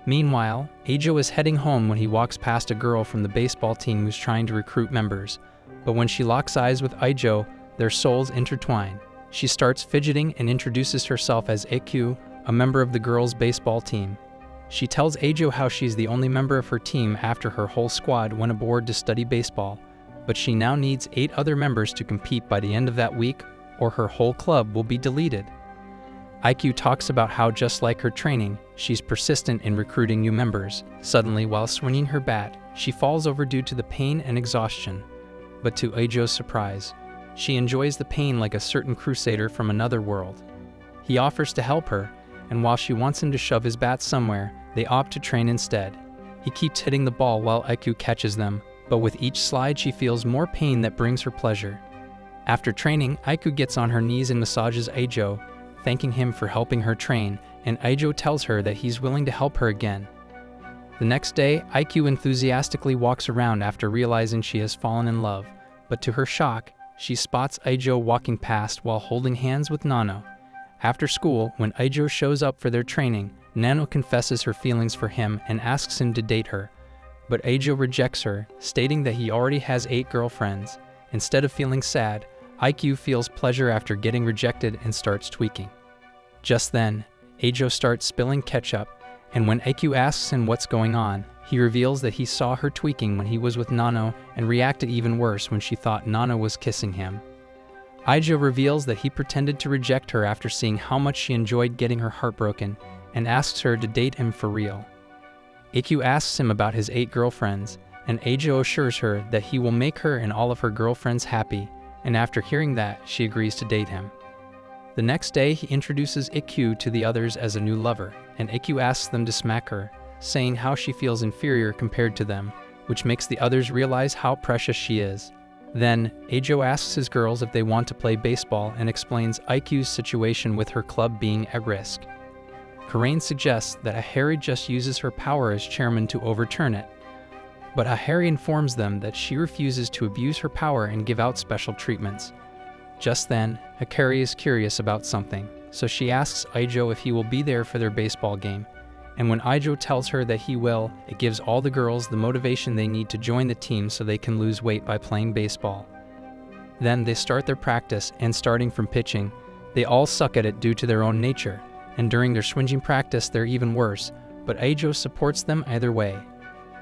Meanwhile, Ajo is heading home when he walks past a girl from the baseball team who's trying to recruit members. But when she locks eyes with Ajo, their souls intertwine. She starts fidgeting and introduces herself as Eku, a member of the girls' baseball team. She tells Ajo how she's the only member of her team after her whole squad went aboard to study baseball, but she now needs 8 other members to compete by the end of that week, or her whole club will be deleted. IQ talks about how, just like her training, she's persistent in recruiting new members. Suddenly, while swinging her bat, she falls over due to the pain and exhaustion. But to Ajo's surprise, she enjoys the pain like a certain crusader from another world. He offers to help her, and while she wants him to shove his bat somewhere, they opt to train instead. He keeps hitting the ball while IQ catches them, but with each slide she feels more pain that brings her pleasure. After training, Aiku gets on her knees and massages Aijo, thanking him for helping her train, and Aijo tells her that he's willing to help her again. The next day, Aiku enthusiastically walks around after realizing she has fallen in love, but to her shock, she spots Aijo walking past while holding hands with Nano. After school, when Aijo shows up for their training, Nano confesses her feelings for him and asks him to date her, but Aijo rejects her, stating that he already has 8 girlfriends. Instead of feeling sad, Aiku feels pleasure after getting rejected and starts tweaking. Just then, Aijo starts spilling ketchup, and when Aiku asks him what's going on, he reveals that he saw her tweaking when he was with Nano and reacted even worse when she thought Nano was kissing him. Aijo reveals that he pretended to reject her after seeing how much she enjoyed getting her heart broken and asks her to date him for real. Aiku asks him about his 8 girlfriends, and Aijo assures her that he will make her and all of her girlfriends happy, and after hearing that, she agrees to date him. The next day, he introduces Ikkyu to the others as a new lover, and Ikkyu asks them to smack her, saying how she feels inferior compared to them, which makes the others realize how precious she is. Then, Aijo asks his girls if they want to play baseball and explains Aikyu's situation with her club being at risk. Karain suggests that Ahari just uses her power as chairman to overturn it, but Ahari informs them that she refuses to abuse her power and give out special treatments. Just then, Hikari is curious about something, so she asks Aijo if he will be there for their baseball game, and when Aijo tells her that he will, it gives all the girls the motivation they need to join the team so they can lose weight by playing baseball. Then they start their practice, and starting from pitching, they all suck at it due to their own nature, and during their swinging practice they're even worse, but Aijo supports them either way.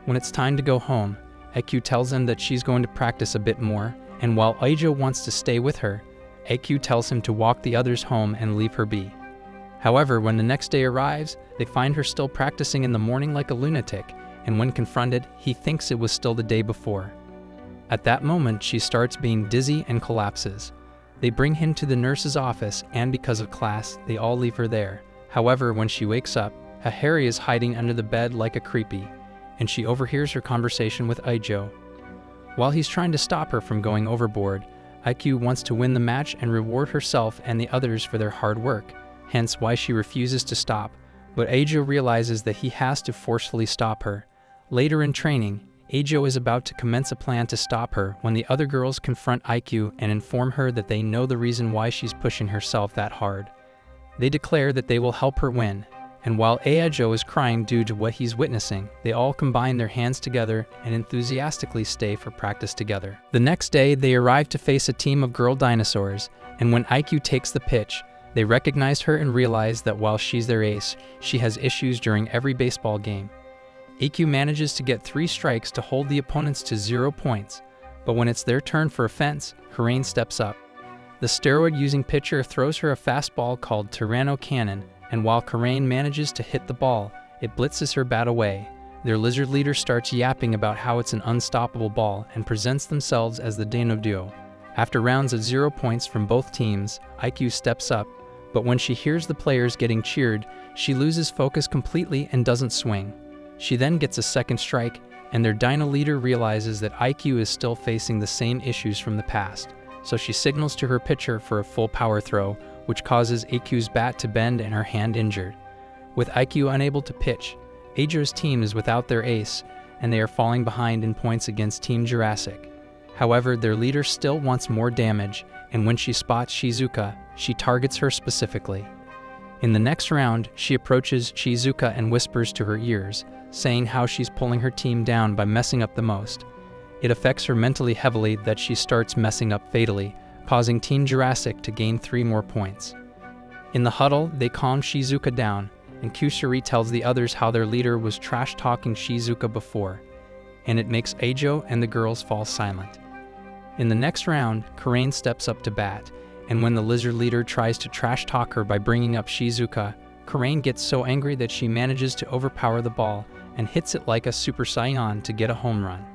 When it's time to go home, Aiku tells them that she's going to practice a bit more, and while Aijo wants to stay with her, Aiku tells him to walk the others home and leave her be. However, when the next day arrives, they find her still practicing in the morning like a lunatic, and when confronted, he thinks it was still the day before. At that moment, she starts being dizzy and collapses. They bring him to the nurse's office, and because of class, they all leave her there. However, when she wakes up, Ahari is hiding under the bed like a creepy, and she overhears her conversation with Aijo. While he's trying to stop her from going overboard, Aiku wants to win the match and reward herself and the others for their hard work, hence why she refuses to stop, but Aijo realizes that he has to forcefully stop her. Later in training, Aijo is about to commence a plan to stop her when the other girls confront Aiku and inform her that they know the reason why she's pushing herself that hard. They declare that they will help her win, and while Aijo is crying due to what he's witnessing, they all combine their hands together and enthusiastically stay for practice together. The next day, they arrive to face a team of girl dinosaurs, and when Aiku takes the pitch, they recognize her and realize that while she's their ace, she has issues during every baseball game. Aiku manages to get 3 strikes to hold the opponents to 0 points, but when it's their turn for offense, Karain steps up. The steroid-using pitcher throws her a fastball called Tyranno Cannon, and while Karain manages to hit the ball, it blitzes her bat away. Their lizard leader starts yapping about how it's an unstoppable ball and presents themselves as the Dino Duo. After rounds of 0 points from both teams, Aiku steps up, but when she hears the players getting cheered, she loses focus completely and doesn't swing. She then gets a second strike, and their Dino leader realizes that Aiku is still facing the same issues from the past, so she signals to her pitcher for a full power throw, which causes Aiku's bat to bend and her hand injured. With Aiku unable to pitch, Aijo's team is without their ace, and they are falling behind in points against Team Jurassic. However, their leader still wants more damage, and when she spots Shizuka, she targets her specifically. In the next round, she approaches Shizuka and whispers to her ears, saying how she's pulling her team down by messing up the most. It affects her mentally heavily that she starts messing up fatally, causing Team Jurassic to gain 3 more points. In the huddle, they calm Shizuka down, and Kusuri tells the others how their leader was trash-talking Shizuka before, and it makes Aijo and the girls fall silent. In the next round, Karain steps up to bat, and when the lizard leader tries to trash-talk her by bringing up Shizuka, Karain gets so angry that she manages to overpower the ball and hits it like a Super Saiyan to get a home run.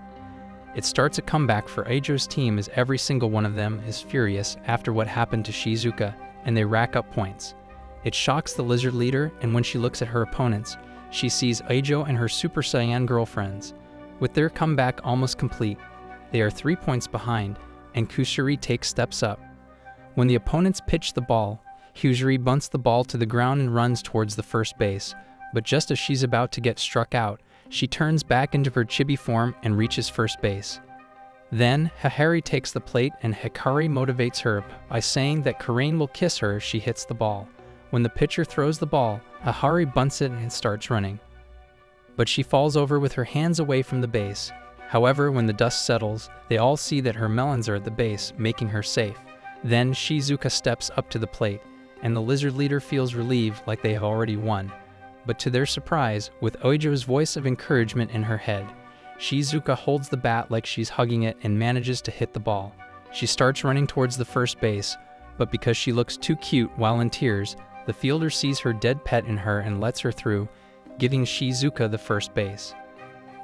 It starts a comeback for Aijo's team as every single one of them is furious after what happened to Shizuka, and they rack up points. It shocks the lizard leader, and when she looks at her opponents, she sees Aijo and her Super Saiyan girlfriends. With their comeback almost complete, they are 3 points behind, and Kusuri takes steps up. When the opponents pitch the ball, Kusuri bunts the ball to the ground and runs towards the first base, but just as she's about to get struck out, she turns back into her chibi form and reaches first base. Then, Hahari takes the plate and Hikari motivates her by saying that Karain will kiss her if she hits the ball. When the pitcher throws the ball, Hahari bunts it and starts running. But she falls over with her hands away from the base. However, when the dust settles, they all see that her melons are at the base, making her safe. Then Shizuka steps up to the plate, and the lizard leader feels relieved like they have already won. But to their surprise, with Oijo's voice of encouragement in her head, Shizuka holds the bat like she's hugging it and manages to hit the ball. She starts running towards the first base, but because she looks too cute while in tears, the fielder sees her dead pet in her and lets her through, giving Shizuka the first base.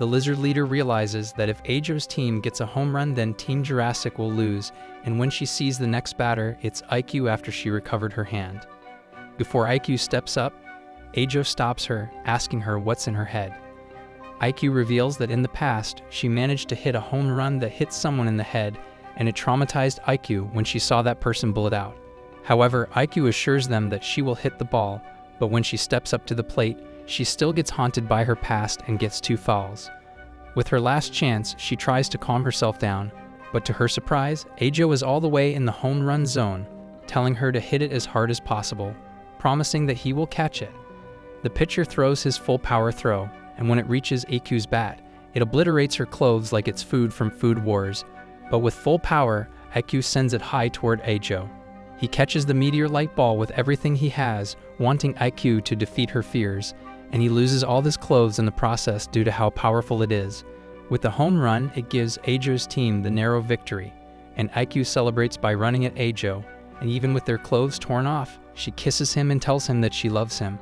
The lizard leader realizes that if Eijo's team gets a home run, then Team Jurassic will lose, and when she sees the next batter, it's Aiku after she recovered her hand. Before Aiku steps up, Eijo stops her, asking her what's in her head. Aiku reveals that in the past, she managed to hit a home run that hit someone in the head, and it traumatized Aiku when she saw that person bullet out. However, Aiku assures them that she will hit the ball, but when she steps up to the plate, she still gets haunted by her past and gets 2 fouls. With her last chance, she tries to calm herself down, but to her surprise, Eijo is all the way in the home run zone, telling her to hit it as hard as possible, promising that he will catch it. The pitcher throws his full power throw, and when it reaches Aiku's bat, it obliterates her clothes like it's food from Food Wars. But with full power, Aiku sends it high toward Eijo. He catches the meteor-like ball with everything he has, wanting Aiku to defeat her fears, and he loses all his clothes in the process due to how powerful it is. With the home run, it gives Eijo's team the narrow victory, and Aiku celebrates by running at Eijo, and even with their clothes torn off, she kisses him and tells him that she loves him.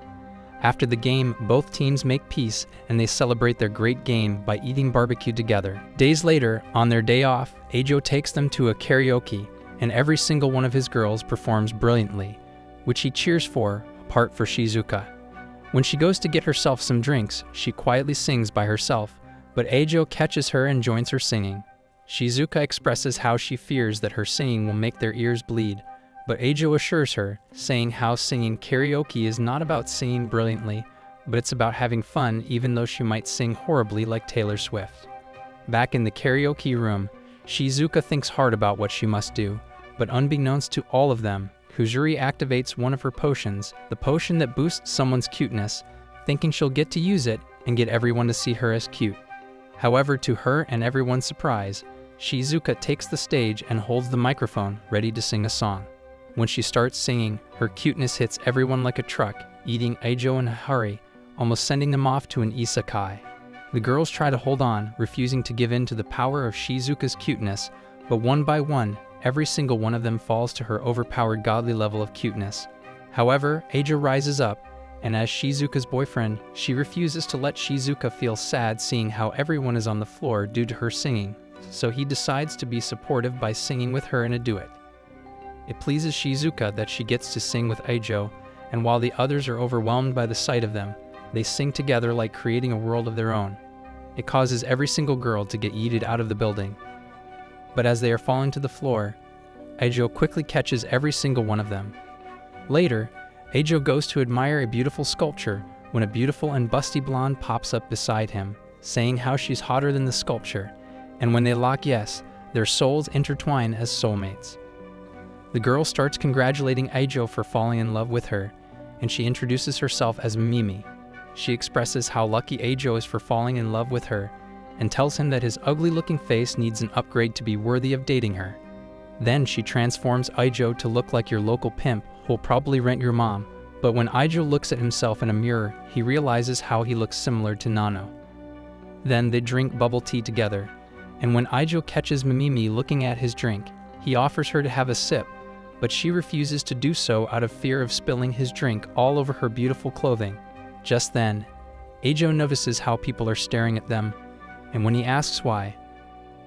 After the game, both teams make peace, and they celebrate their great game by eating barbecue together. Days later, on their day off, Eijo takes them to a karaoke, and every single one of his girls performs brilliantly, which he cheers for, apart for Shizuka. When she goes to get herself some drinks, she quietly sings by herself, but Eijo catches her and joins her singing. Shizuka expresses how she fears that her singing will make their ears bleed, but Eijo assures her, saying how singing karaoke is not about singing brilliantly, but it's about having fun even though she might sing horribly like Taylor Swift. Back in the karaoke room, Shizuka thinks hard about what she must do, but unbeknownst to all of them, Kusuri activates one of her potions, the potion that boosts someone's cuteness, thinking she'll get to use it and get everyone to see her as cute. However, to her and everyone's surprise, Shizuka takes the stage and holds the microphone, ready to sing a song. When she starts singing, her cuteness hits everyone like a truck, eating Eijo and Hahari, almost sending them off to an Isekai. The girls try to hold on, refusing to give in to the power of Shizuka's cuteness, but one by one, every single one of them falls to her overpowered godly level of cuteness. However, Eijo rises up, and as Shizuka's boyfriend, she refuses to let Shizuka feel sad seeing how everyone is on the floor due to her singing, so he decides to be supportive by singing with her in a duet. It pleases Shizuka that she gets to sing with Eijo, and while the others are overwhelmed by the sight of them, they sing together like creating a world of their own. It causes every single girl to get yeeted out of the building. But as they are falling to the floor, Eijo quickly catches every single one of them. Later, Eijo goes to admire a beautiful sculpture when a beautiful and busty blonde pops up beside him, saying how she's hotter than the sculpture, and when they lock yes, their souls intertwine as soulmates. The girl starts congratulating Eijo for falling in love with her, and she introduces herself as Mimi. She expresses how lucky Eijo is for falling in love with her, and tells him that his ugly-looking face needs an upgrade to be worthy of dating her. Then she transforms Eijo to look like your local pimp who'll probably rent your mom, but when Eijo looks at himself in a mirror, he realizes how he looks similar to Nano. Then they drink bubble tea together, and when Eijo catches Mimimi looking at his drink, he offers her to have a sip, but she refuses to do so out of fear of spilling his drink all over her beautiful clothing. Just then, Eijo notices how people are staring at them, and when he asks why,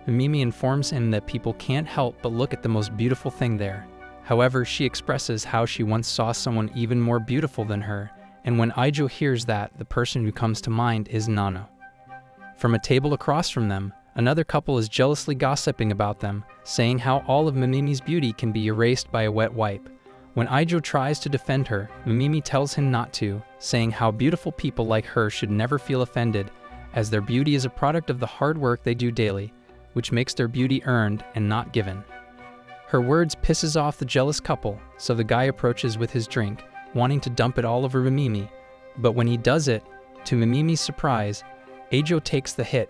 Mimimi informs him that people can't help but look at the most beautiful thing there. However, she expresses how she once saw someone even more beautiful than her, and when Eijo hears that, the person who comes to mind is Nano. From a table across from them, Another couple is jealously gossiping about them, saying how all of Mimimi's beauty can be erased by a wet wipe. When Ijo tries to defend her, Mimimi tells him not to, saying how beautiful people like her should never feel offended, as their beauty is a product of the hard work they do daily, which makes their beauty earned and not given. Her words pisses off the jealous couple, so the guy approaches with his drink, wanting to dump it all over Mimimi, but when he does it, to Mimimi's surprise, Ijo takes the hit,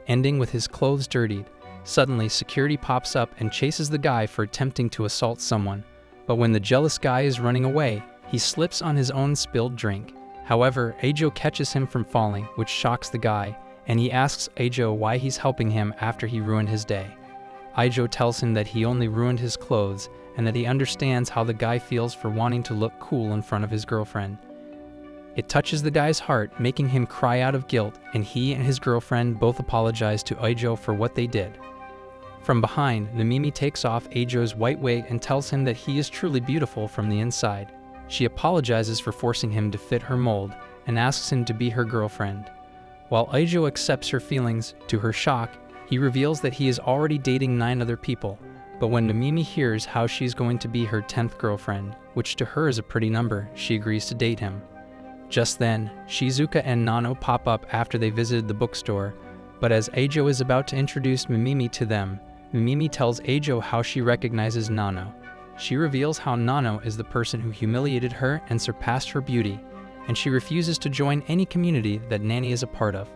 ending with his clothes dirtied. Suddenly, security pops up and chases the guy for attempting to assault someone, but when the jealous guy is running away, he slips on his own spilled drink. However, Ijo catches him from falling, which shocks the guy, and he asks Ijo why he's helping him after he ruined his day. Ijo tells him that he only ruined his clothes and that he understands how the guy feels for wanting to look cool in front of his girlfriend. It touches the guy's heart, making him cry out of guilt, and he and his girlfriend both apologize to Ijo for what they did. From behind, Mimimi takes off Ijo's white wig and tells him that he is truly beautiful from the inside. She apologizes for forcing him to fit her mold and asks him to be her girlfriend. While Ijo accepts her feelings, to her shock, he reveals that he is already dating 9 other people, but when Mimimi hears how she's going to be her 10th girlfriend, which to her is a pretty number, she agrees to date him. Just then, Shizuka and Nano pop up after they visited the bookstore, but as Ijo is about to introduce Mimimi to them, Mimimi tells Ijo how she recognizes Nano. She reveals how Nano is the person who humiliated her and surpassed her beauty, and she refuses to join any community that Nani is a part of.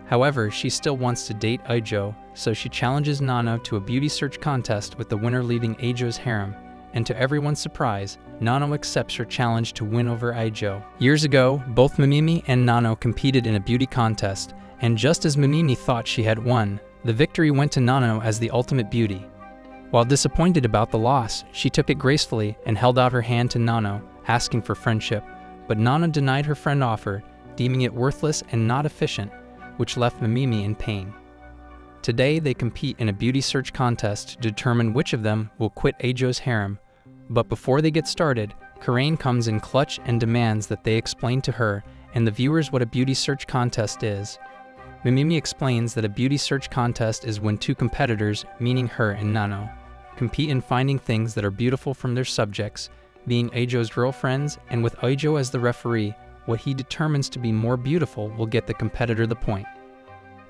However, she still wants to date Ijo, so she challenges Nano to a beauty search contest with the winner leaving Ijo's harem, and to everyone's surprise, Nano accepts her challenge to win over Ijo. Years ago, both Mimimi and Nano competed in a beauty contest, and just as Mimimi thought she had won, the victory went to Nano as the ultimate beauty. While disappointed about the loss, she took it gracefully and held out her hand to Nano, asking for friendship, but Nano denied her friend offer, deeming it worthless and not efficient, which left Mimimi in pain. Today, they compete in a beauty search contest to determine which of them will quit Ijo's harem, but before they get started, Karain comes in clutch and demands that they explain to her and the viewers what a beauty search contest is. Mimimi explains that a beauty search contest is when 2 competitors, meaning her and Nano, compete in finding things that are beautiful from their subjects, being Ijo's girlfriends, and with Ijo as the referee, what he determines to be more beautiful will get the competitor the point.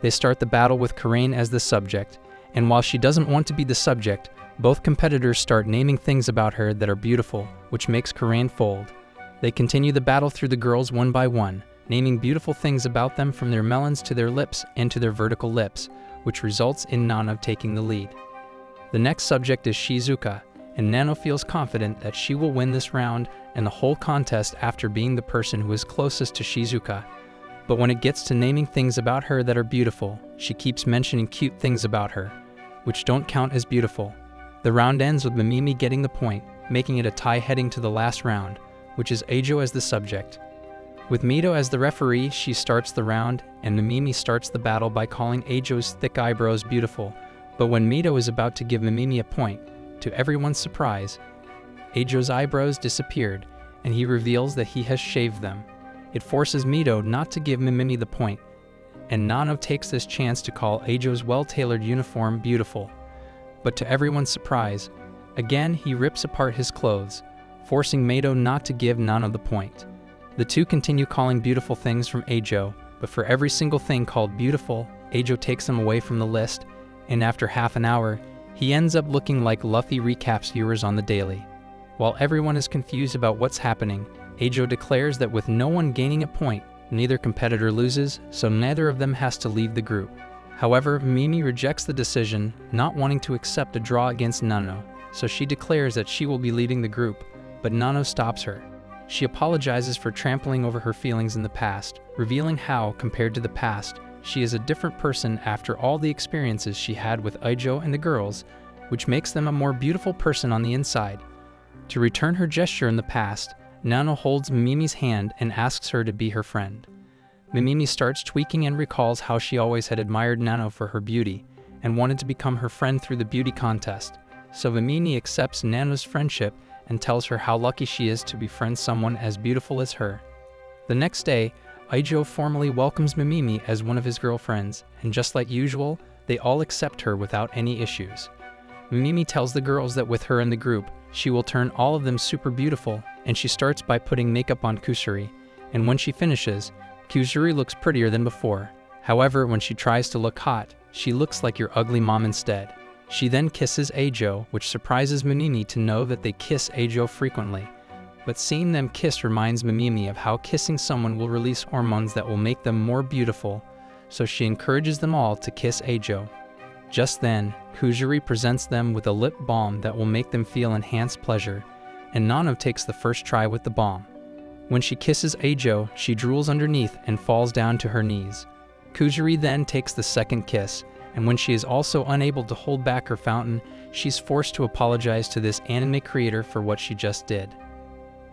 They start the battle with Karain as the subject, and while she doesn't want to be the subject, both competitors start naming things about her that are beautiful, which makes Karain fold. They continue the battle through the girls one by one, naming beautiful things about them from their melons to their lips and to their vertical lips, which results in Nano taking the lead. The next subject is Shizuka, and Nano feels confident that she will win this round and the whole contest after being the person who is closest to Shizuka. But when it gets to naming things about her that are beautiful, she keeps mentioning cute things about her, which don't count as beautiful. The round ends with Mimimi getting the point, making it a tie heading to the last round, which is Ijo as the subject. With Mito as the referee, she starts the round, and Mimimi starts the battle by calling Ijo's thick eyebrows beautiful, but when Mito is about to give Mimimi a point, to everyone's surprise, Ijo's eyebrows disappeared, and he reveals that he has shaved them. It forces Mito not to give Mimimi the point, and Nano takes this chance to call Ijo's well-tailored uniform beautiful. But to everyone's surprise, again he rips apart his clothes, forcing Mito not to give Nano the point. The two continue calling beautiful things from Ijo, but for every single thing called beautiful, Ijo takes them away from the list, and after half an hour, he ends up looking like Luffy recaps viewers on the daily. While everyone is confused about what's happening, Ijo declares that with no one gaining a point, neither competitor loses, so neither of them has to leave the group. However, Mimi rejects the decision, not wanting to accept a draw against Nano, so she declares that she will be leaving the group, but Nano stops her. She apologizes for trampling over her feelings in the past, revealing how, compared to the past, she is a different person after all the experiences she had with Ijo and the girls, which makes them a more beautiful person on the inside. To return her gesture in the past, Nano holds Mimi's hand and asks her to be her friend. Mimi starts tweaking and recalls how she always had admired Nano for her beauty and wanted to become her friend through the beauty contest, so Mimi accepts Nano's friendship and tells her how lucky she is to befriend someone as beautiful as her. The next day, Ijo formally welcomes Mimimi as one of his girlfriends, and just like usual, They all accept her without any issues. Mimimi tells the girls that with her in the group, she will turn all of them super beautiful, and she starts by putting makeup on Kusuri, and when she finishes, Kusuri looks prettier than before. However, when she tries to look hot, she looks like your ugly mom instead. She then kisses Ajo, which surprises Mimimi to know that they kiss Ajo frequently. But seeing them kiss reminds Mimimi of how kissing someone will release hormones that will make them more beautiful, so she encourages them all to kiss Ajo. Just then, Kusuri presents them with a lip balm that will make them feel enhanced pleasure, and Nano takes the first try with the balm. When she kisses Ajo, she drools underneath and falls down to her knees. Kusuri then takes the second kiss, and when she is also unable to hold back her fountain, she's forced to apologize to this anime creator for what she just did.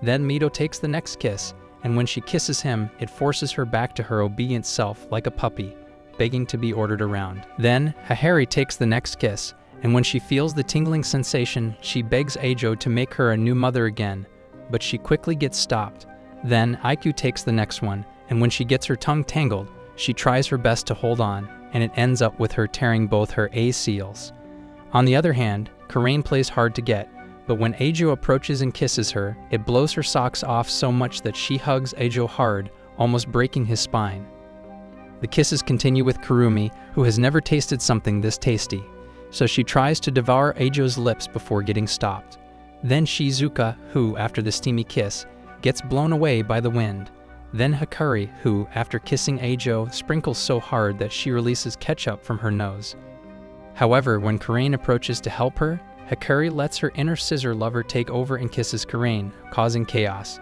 Then Mito takes the next kiss, and when she kisses him, it forces her back to her obedient self like a puppy, begging to be ordered around. Then, Hahari takes the next kiss, and when she feels the tingling sensation, she begs Ajo to make her a new mother again, but she quickly gets stopped. Then, Aiku takes the next one, and when she gets her tongue tangled, she tries her best to hold on, and it ends up with her tearing both her A-seals. On the other hand, Karain plays hard to get, but when Ajo approaches and kisses her, it blows her socks off so much that she hugs Ajo hard, almost breaking his spine. The kisses continue with Kurumi, who has never tasted something this tasty, so she tries to devour Ajo's lips before getting stopped. Then Shizuka, who, after the steamy kiss, gets blown away by the wind. Then Hikari, who, after kissing Ajo, sprinkles so hard that she releases ketchup from her nose. However, when Karain approaches to help her, Hikari lets her inner scissor lover take over and kisses Karain, causing chaos.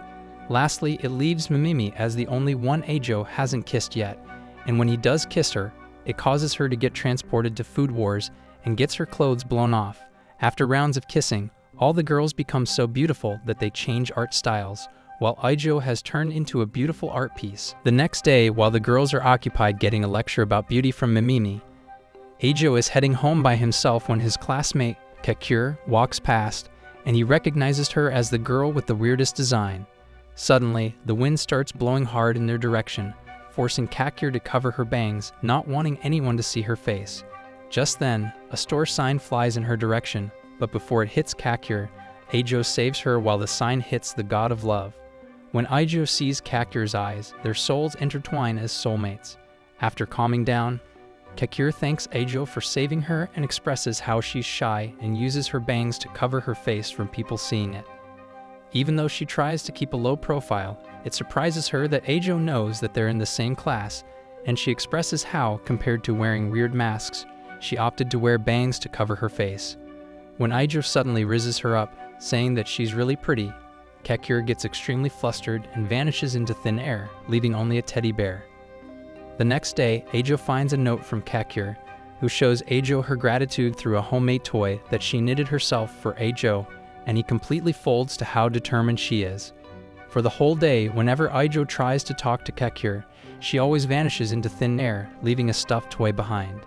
Lastly, it leaves Mimimi as the only one Ajo hasn't kissed yet, and when he does kiss her, it causes her to get transported to Food Wars and gets her clothes blown off. After rounds of kissing, all the girls become so beautiful that they change art styles, while Ajo has turned into a beautiful art piece. The next day, while the girls are occupied getting a lecture about beauty from Mimimi, Ajo is heading home by himself when his classmate, Kakure, walks past, and he recognizes her as the girl with the weirdest design. Suddenly, the wind starts blowing hard in their direction, forcing Kakure to cover her bangs, not wanting anyone to see her face. Just then, a store sign flies in her direction, but before it hits Kakure, Ajo saves her while the sign hits the god of love. When Ajo sees Kakure's eyes, their souls intertwine as soulmates. After calming down, Kakure thanks Ajo for saving her and expresses how she's shy and uses her bangs to cover her face from people seeing it. Even though she tries to keep a low profile, it surprises her that Ajo knows that they're in the same class, and she expresses how, compared to wearing weird masks, she opted to wear bangs to cover her face. When Ajo suddenly rizzes her up, saying that she's really pretty, Kakure gets extremely flustered and vanishes into thin air, leaving only a teddy bear. The next day, Ajo finds a note from Kakure, who shows Ajo her gratitude through a homemade toy that she knitted herself for Ajo, and he completely folds to how determined she is. For the whole day, whenever Ajo tries to talk to Kakure, she always vanishes into thin air, leaving a stuffed toy behind.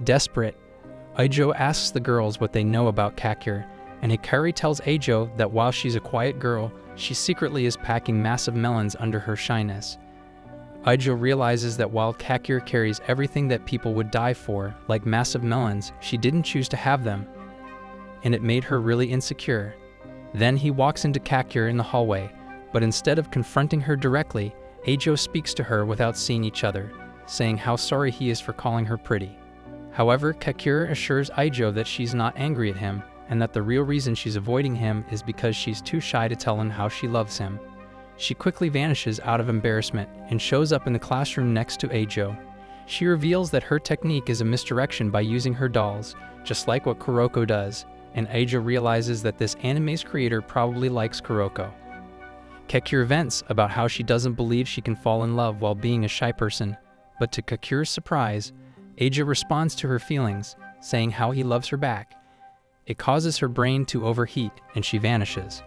Desperate, Ajo asks the girls what they know about Kakure, and Hikari tells Ajo that while she's a quiet girl, she secretly is packing massive melons under her shyness. Ajo realizes that while Kakure carries everything that people would die for, like massive melons, she didn't choose to have them, and it made her really insecure. Then he walks into Kakure in the hallway, but instead of confronting her directly, Ajo speaks to her without seeing each other, saying how sorry he is for calling her pretty. However, Kakure assures Ajo that she's not angry at him, and that the real reason she's avoiding him is because she's too shy to tell him how she loves him. She quickly vanishes out of embarrassment and shows up in the classroom next to Ajo. She reveals that her technique is a misdirection by using her dolls, just like what Kuroko does, and Ajo realizes that this anime's creator probably likes Kuroko. Kakure vents about how she doesn't believe she can fall in love while being a shy person, but to Kakure's surprise, Ajo responds to her feelings, saying how he loves her back. It causes her brain to overheat, and she vanishes.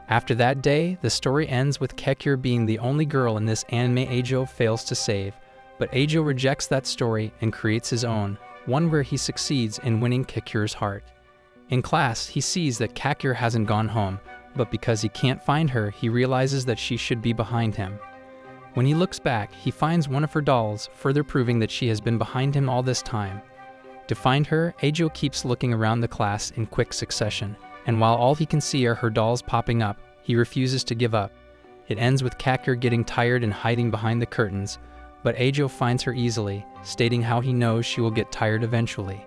After that day, the story ends with Kakure being the only girl in this anime Ajo fails to save, but Ajo rejects that story and creates his own, one where he succeeds in winning Kakure's heart. In class, he sees that Kakure hasn't gone home, but because he can't find her, he realizes that she should be behind him. When he looks back, he finds one of her dolls, further proving that she has been behind him all this time. To find her, Ajo keeps looking around the class in quick succession, and while all he can see are her dolls popping up, he refuses to give up. It ends with Kakir getting tired and hiding behind the curtains, but Ajo finds her easily, stating how he knows she will get tired eventually.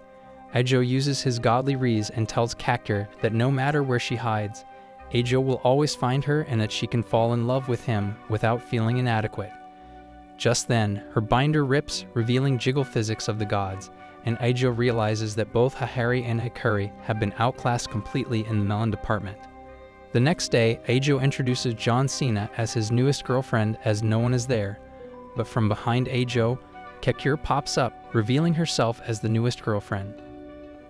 Ajo uses his godly reason and tells Kakir that no matter where she hides, Ajo will always find her and that she can fall in love with him without feeling inadequate. Just then, her binder rips, revealing jiggle physics of the gods, and Ajo realizes that both Hahari and Hikari have been outclassed completely in the melon department. The next day, Ajo introduces John Cena as his newest girlfriend as no one is there, but from behind Ajo, Kakir pops up, revealing herself as the newest girlfriend.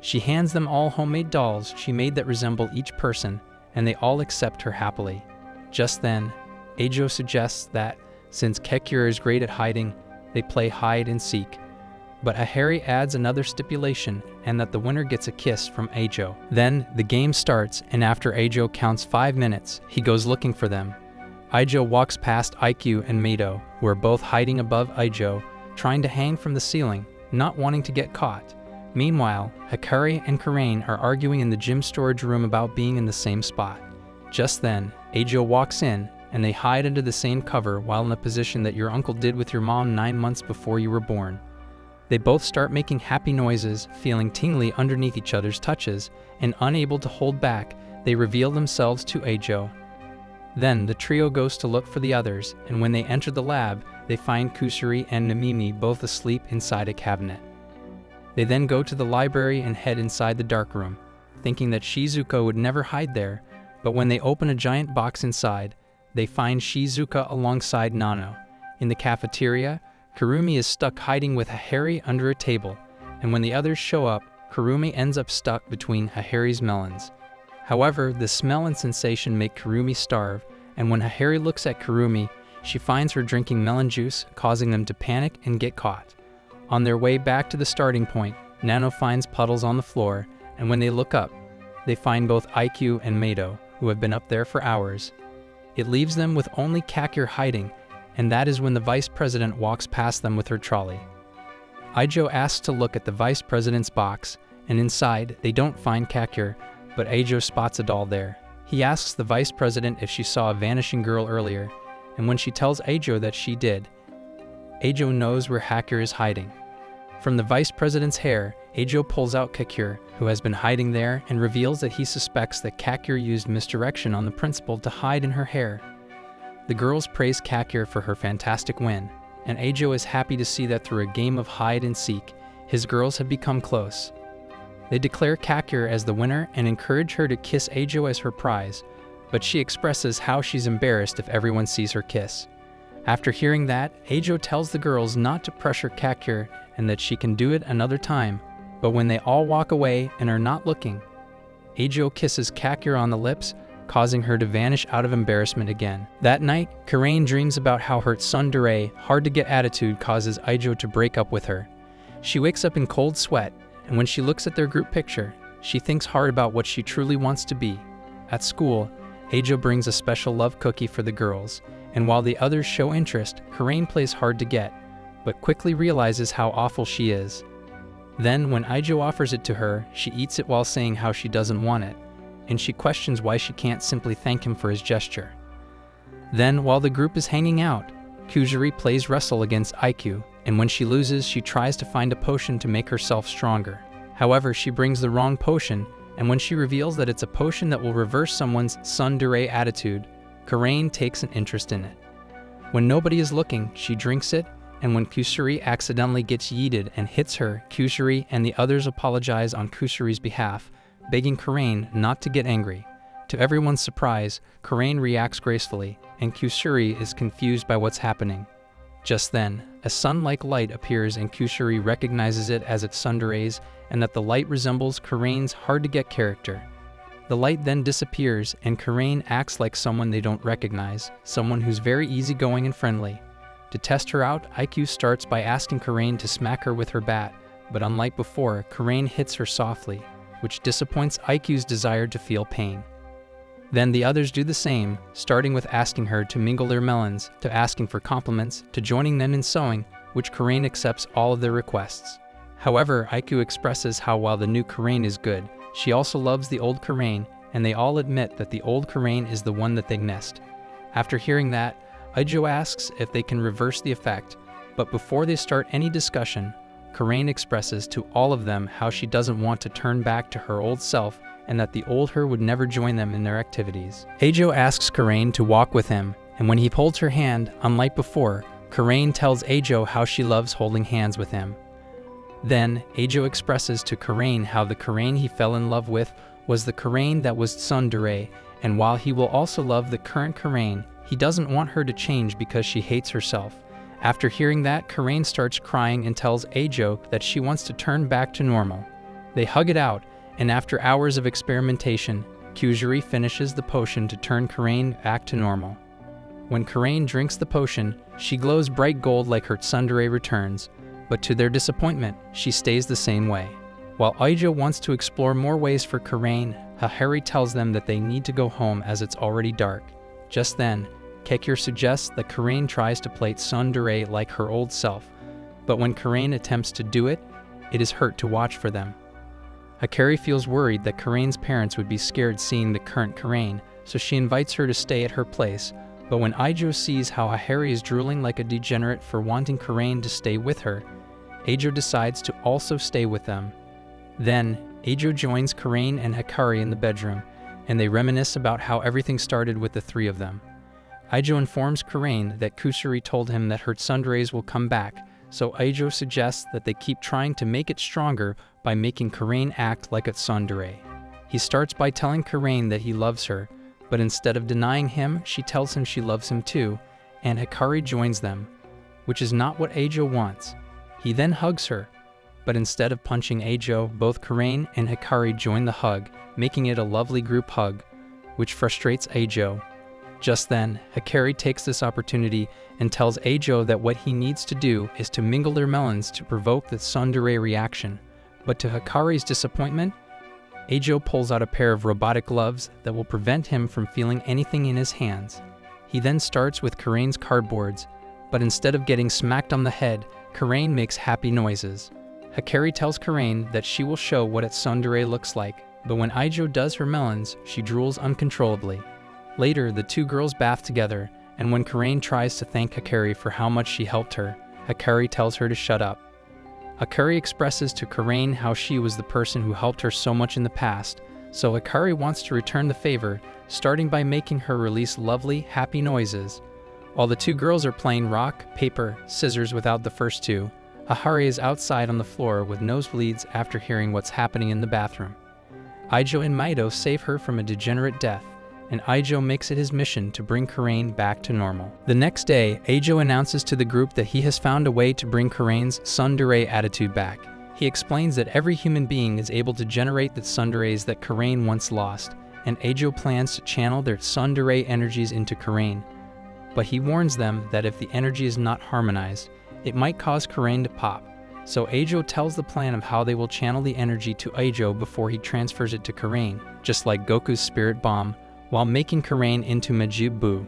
She hands them all homemade dolls she made that resemble each person, and they all accept her happily. Just then, Ajo suggests that, since Kakir is great at hiding, they play hide and seek. But Hahari adds another stipulation, and that the winner gets a kiss from Ajo. Then, the game starts, and after Ajo counts 5 minutes, he goes looking for them. Ajo walks past IQ and Mado, who are both hiding above Ajo, trying to hang from the ceiling, not wanting to get caught. Meanwhile, Hikari and Karain are arguing in the gym storage room about being in the same spot. Just then, Ajo walks in, and they hide under the same cover while in a position that your uncle did with your mom 9 months before you were born. They both start making happy noises, feeling tingly underneath each other's touches, and unable to hold back, they reveal themselves to Ajo. Then, the trio goes to look for the others, and when they enter the lab, they find Kusuri and Namimi both asleep inside a cabinet. They then go to the library and head inside the dark room, thinking that Shizuka would never hide there, but when they open a giant box inside, they find Shizuka alongside Nano. In the cafeteria, Kurumi is stuck hiding with Hahari under a table, and when the others show up, Kurumi ends up stuck between Hahari's melons. However, the smell and sensation make Kurumi starve, and when Hahari looks at Kurumi, she finds her drinking melon juice, causing them to panic and get caught. On their way back to the starting point, Nano finds puddles on the floor, and when they look up, they find both IQ and Mado, who have been up there for hours. It leaves them with only Kakir hiding, and that is when the vice president walks past them with her trolley. Ajo asks to look at the vice president's box, and inside, they don't find Kakir, but Ajo spots a doll there. He asks the vice president if she saw a vanishing girl earlier, and when she tells Ajo that she did, Ajo knows where Kakir is hiding. From the vice president's hair, Ajo pulls out Kakir, who has been hiding there, and reveals that he suspects that Kakir used misdirection on the principal to hide in her hair. The girls praise Kakir for her fantastic win, and Ajo is happy to see that through a game of hide and seek, his girls have become close. They declare Kakir as the winner and encourage her to kiss Ajo as her prize, but she expresses how she's embarrassed if everyone sees her kiss. After hearing that, Ajo tells the girls not to pressure Kakir and that she can do it another time, but when they all walk away and are not looking, Ajo kisses Kakir on the lips, causing her to vanish out of embarrassment again. That night, Karain dreams about how her tsundere, hard-to-get attitude causes Ajo to break up with her. She wakes up in cold sweat, and when she looks at their group picture, she thinks hard about what she truly wants to be. At school, Ajo brings a special love cookie for the girls, and while the others show interest, Karain plays hard to get, but quickly realizes how awful she is. Then, when Ajo offers it to her, she eats it while saying how she doesn't want it, and she questions why she can't simply thank him for his gesture. Then, while the group is hanging out, Kuzuri plays wrestle against IQ, and when she loses, she tries to find a potion to make herself stronger. However, she brings the wrong potion, and when she reveals that it's a potion that will reverse someone's tsundere attitude, Karain takes an interest in it. When nobody is looking, she drinks it, and when Kusuri accidentally gets yeeted and hits her, Kusuri and the others apologize on Kusuri's behalf, begging Karain not to get angry. To everyone's surprise, Karain reacts gracefully, and Kusuri is confused by what's happening. Just then, a sun-like light appears and Kusuri recognizes it as its tsundere's, and that the light resembles Karain's hard-to-get character. The light then disappears, and Karain acts like someone they don't recognize, someone who's very easygoing and friendly. To test her out, IQ starts by asking Karain to smack her with her bat, but unlike before, Karain hits her softly, which disappoints IQ's desire to feel pain. Then the others do the same, starting with asking her to mingle their melons, to asking for compliments, to joining them in sewing, which Karain accepts all of their requests. However, Aiku expresses how while the new Karain is good, she also loves the old Karain, and they all admit that the old Karain is the one that they missed. After hearing that, Ijo asks if they can reverse the effect, but before they start any discussion, Karain expresses to all of them how she doesn't want to turn back to her old self and that the old her would never join them in their activities. Aijo asks Karain to walk with him, and when he holds her hand, unlike before, Karain tells Aijo how she loves holding hands with him. Then, Aijo expresses to Karain how the Karain he fell in love with was the Karain that was tsundere, and while he will also love the current Karain, he doesn't want her to change because she hates herself. After hearing that, Karain starts crying and tells Aijo that she wants to turn back to normal. They hug it out, and after hours of experimentation, Kyujuri finishes the potion to turn Karain back to normal. When Karain drinks the potion, she glows bright gold like her tsundere returns, but to their disappointment, she stays the same way. While Aijo wants to explore more ways for Karain, Hahari tells them that they need to go home as it's already dark. Just then, Kekure suggests that Karain tries to play tsundere like her old self, but when Karain attempts to do it, it is hurt to watch for them. Hakari feels worried that Karain's parents would be scared seeing the current Karain, so she invites her to stay at her place, but when Aijo sees how Hahari is drooling like a degenerate for wanting Karain to stay with her, Aijo decides to also stay with them. Then, Aijo joins Karain and Hakari in the bedroom, and they reminisce about how everything started with the three of them. Aijo informs Karain that Kusuri told him that her tsunderes will come back, so Aijo suggests that they keep trying to make it stronger by making Karain act like a tsundere. He starts by telling Karain that he loves her, but instead of denying him, she tells him she loves him too, and Hakari joins them, which is not what Aijo wants. He then hugs her, but instead of punching Aijo, both Karain and Hakari join the hug, making it a lovely group hug, which frustrates Aijo. Just then, Hakari takes this opportunity and tells Aijo that what he needs to do is to mingle their melons to provoke the tsundere reaction, but to Hakari's disappointment, Aijo pulls out a pair of robotic gloves that will prevent him from feeling anything in his hands. He then starts with Karain's cardboards, but instead of getting smacked on the head, Karain makes happy noises. Hakari tells Karain that she will show what a tsundere looks like, but when Aijo does her melons, she drools uncontrollably. Later, the two girls bath together, and when Karain tries to thank Hakari for how much she helped her, Hakari tells her to shut up. Hakari expresses to Karain how she was the person who helped her so much in the past, so Hakari wants to return the favor, starting by making her release lovely, happy noises. While the two girls are playing rock, paper, scissors without the first two, Hahari is outside on the floor with nosebleeds after hearing what's happening in the bathroom. Aijo and Maido save her from a degenerate death, and Aijo makes it his mission to bring Karain back to normal. The next day, Aijo announces to the group that he has found a way to bring Karain's tsundere attitude back. He explains that every human being is able to generate the tsunderes that Karain once lost, and Aijo plans to channel their tsundere energies into Karain. But he warns them that if the energy is not harmonized, it might cause Karain to pop. So Aijo tells the plan of how they will channel the energy to Aijo before he transfers it to Karain, just like Goku's spirit bomb, while making Karain into Majib Buu.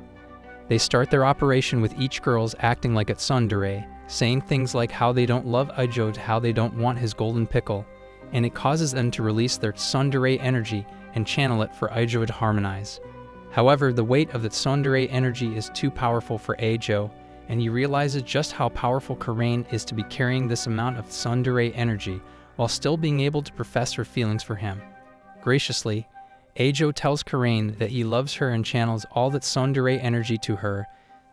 They start their operation with each girls acting like a tsundere, saying things like how they don't love Aijo to how they don't want his golden pickle, and it causes them to release their tsundere energy and channel it for Aijo to harmonize. However, the weight of the tsundere energy is too powerful for Aijo, and he realizes just how powerful Karain is to be carrying this amount of tsundere energy while still being able to profess her feelings for him. Graciously, Aijo tells Karain that he loves her and channels all that tsundere energy to her,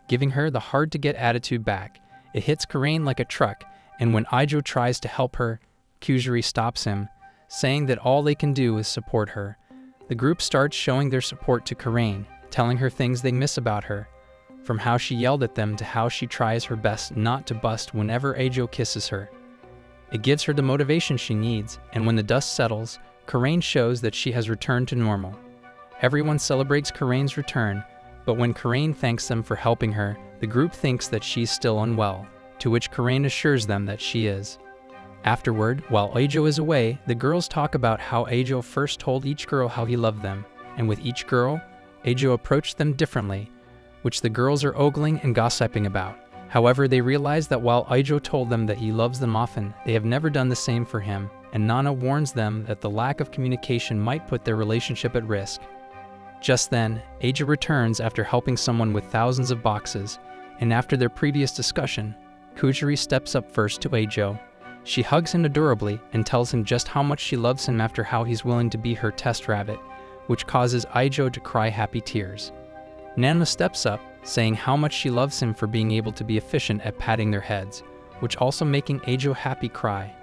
giving her the hard-to-get attitude back. It hits Karain like a truck, and when Aijo tries to help her, Kyujuri stops him, saying that all they can do is support her. The group starts showing their support to Karain, telling her things they miss about her, from how she yelled at them to how she tries her best not to bust whenever Aijo kisses her. It gives her the motivation she needs, and when the dust settles, Karain shows that she has returned to normal. Everyone celebrates Karain's return, but when Karain thanks them for helping her, the group thinks that she's still unwell, to which Karain assures them that she is. Afterward, while Aijo is away, the girls talk about how Aijo first told each girl how he loved them, and with each girl, Aijo approached them differently, which the girls are ogling and gossiping about. However, they realize that while Ijo told them that he loves them often, they have never done the same for him, and Nana warns them that the lack of communication might put their relationship at risk. Just then, Aja returns after helping someone with thousands of boxes, and after their previous discussion, Kujiri steps up first to Ajo. She hugs him adorably and tells him just how much she loves him after how he's willing to be her test rabbit, which causes Ijo to cry happy tears. Nana steps up, saying how much she loves him for being able to be efficient at patting their heads, which also making Ajo happy cry.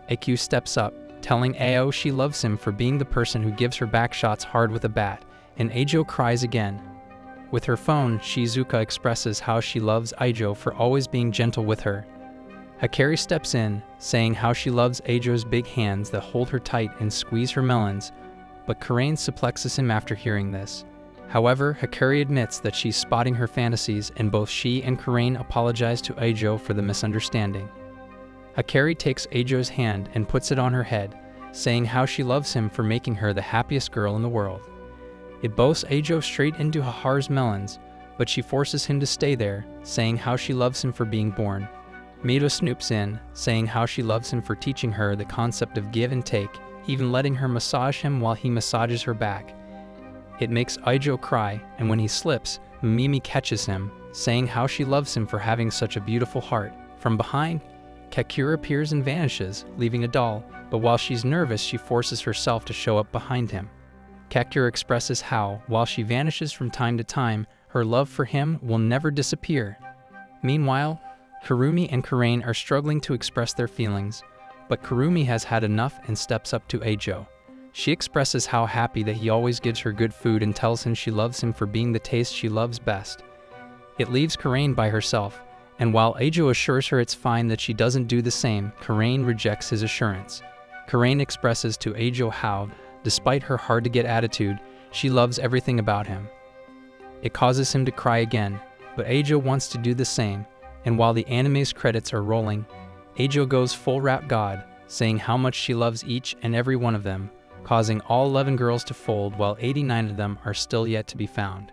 AQ steps up, telling Ao she loves him for being the person who gives her back shots hard with a bat, and Ajo cries again. With her phone, Shizuka expresses how she loves Ijo for always being gentle with her. Hakari steps in, saying how she loves Ajo's big hands that hold her tight and squeeze her melons, but Karain suplexes him after hearing this. However, Hakari admits that she's spotting her fantasies, and both she and Karain apologize to Ajo for the misunderstanding. Hakari takes Ajo's hand and puts it on her head, saying how she loves him for making her the happiest girl in the world. It boasts Ajo straight into Hahar's melons, but she forces him to stay there, saying how she loves him for being born. Mito snoops in, saying how she loves him for teaching her the concept of give and take, even letting her massage him while he massages her back. It makes Ijo cry, and when he slips, Mimi catches him, saying how she loves him for having such a beautiful heart. From behind, Kakura appears and vanishes, leaving a doll, but while she's nervous, she forces herself to show up behind him. Kakura expresses how, while she vanishes from time to time, her love for him will never disappear. Meanwhile, Kurumi and Karain are struggling to express their feelings, but Kurumi has had enough and steps up to Ajo. She expresses how happy that he always gives her good food and tells him she loves him for being the taste she loves best. It leaves Karain by herself, and while Ajo assures her it's fine that she doesn't do the same, Karain rejects his assurance. Karain expresses to Ajo how, despite her hard-to-get attitude, she loves everything about him. It causes him to cry again, but Ajo wants to do the same, and while the anime's credits are rolling, Ajo goes full rap god, saying how much she loves each and every one of them, causing all 11 girls to fold while 89 of them are still yet to be found.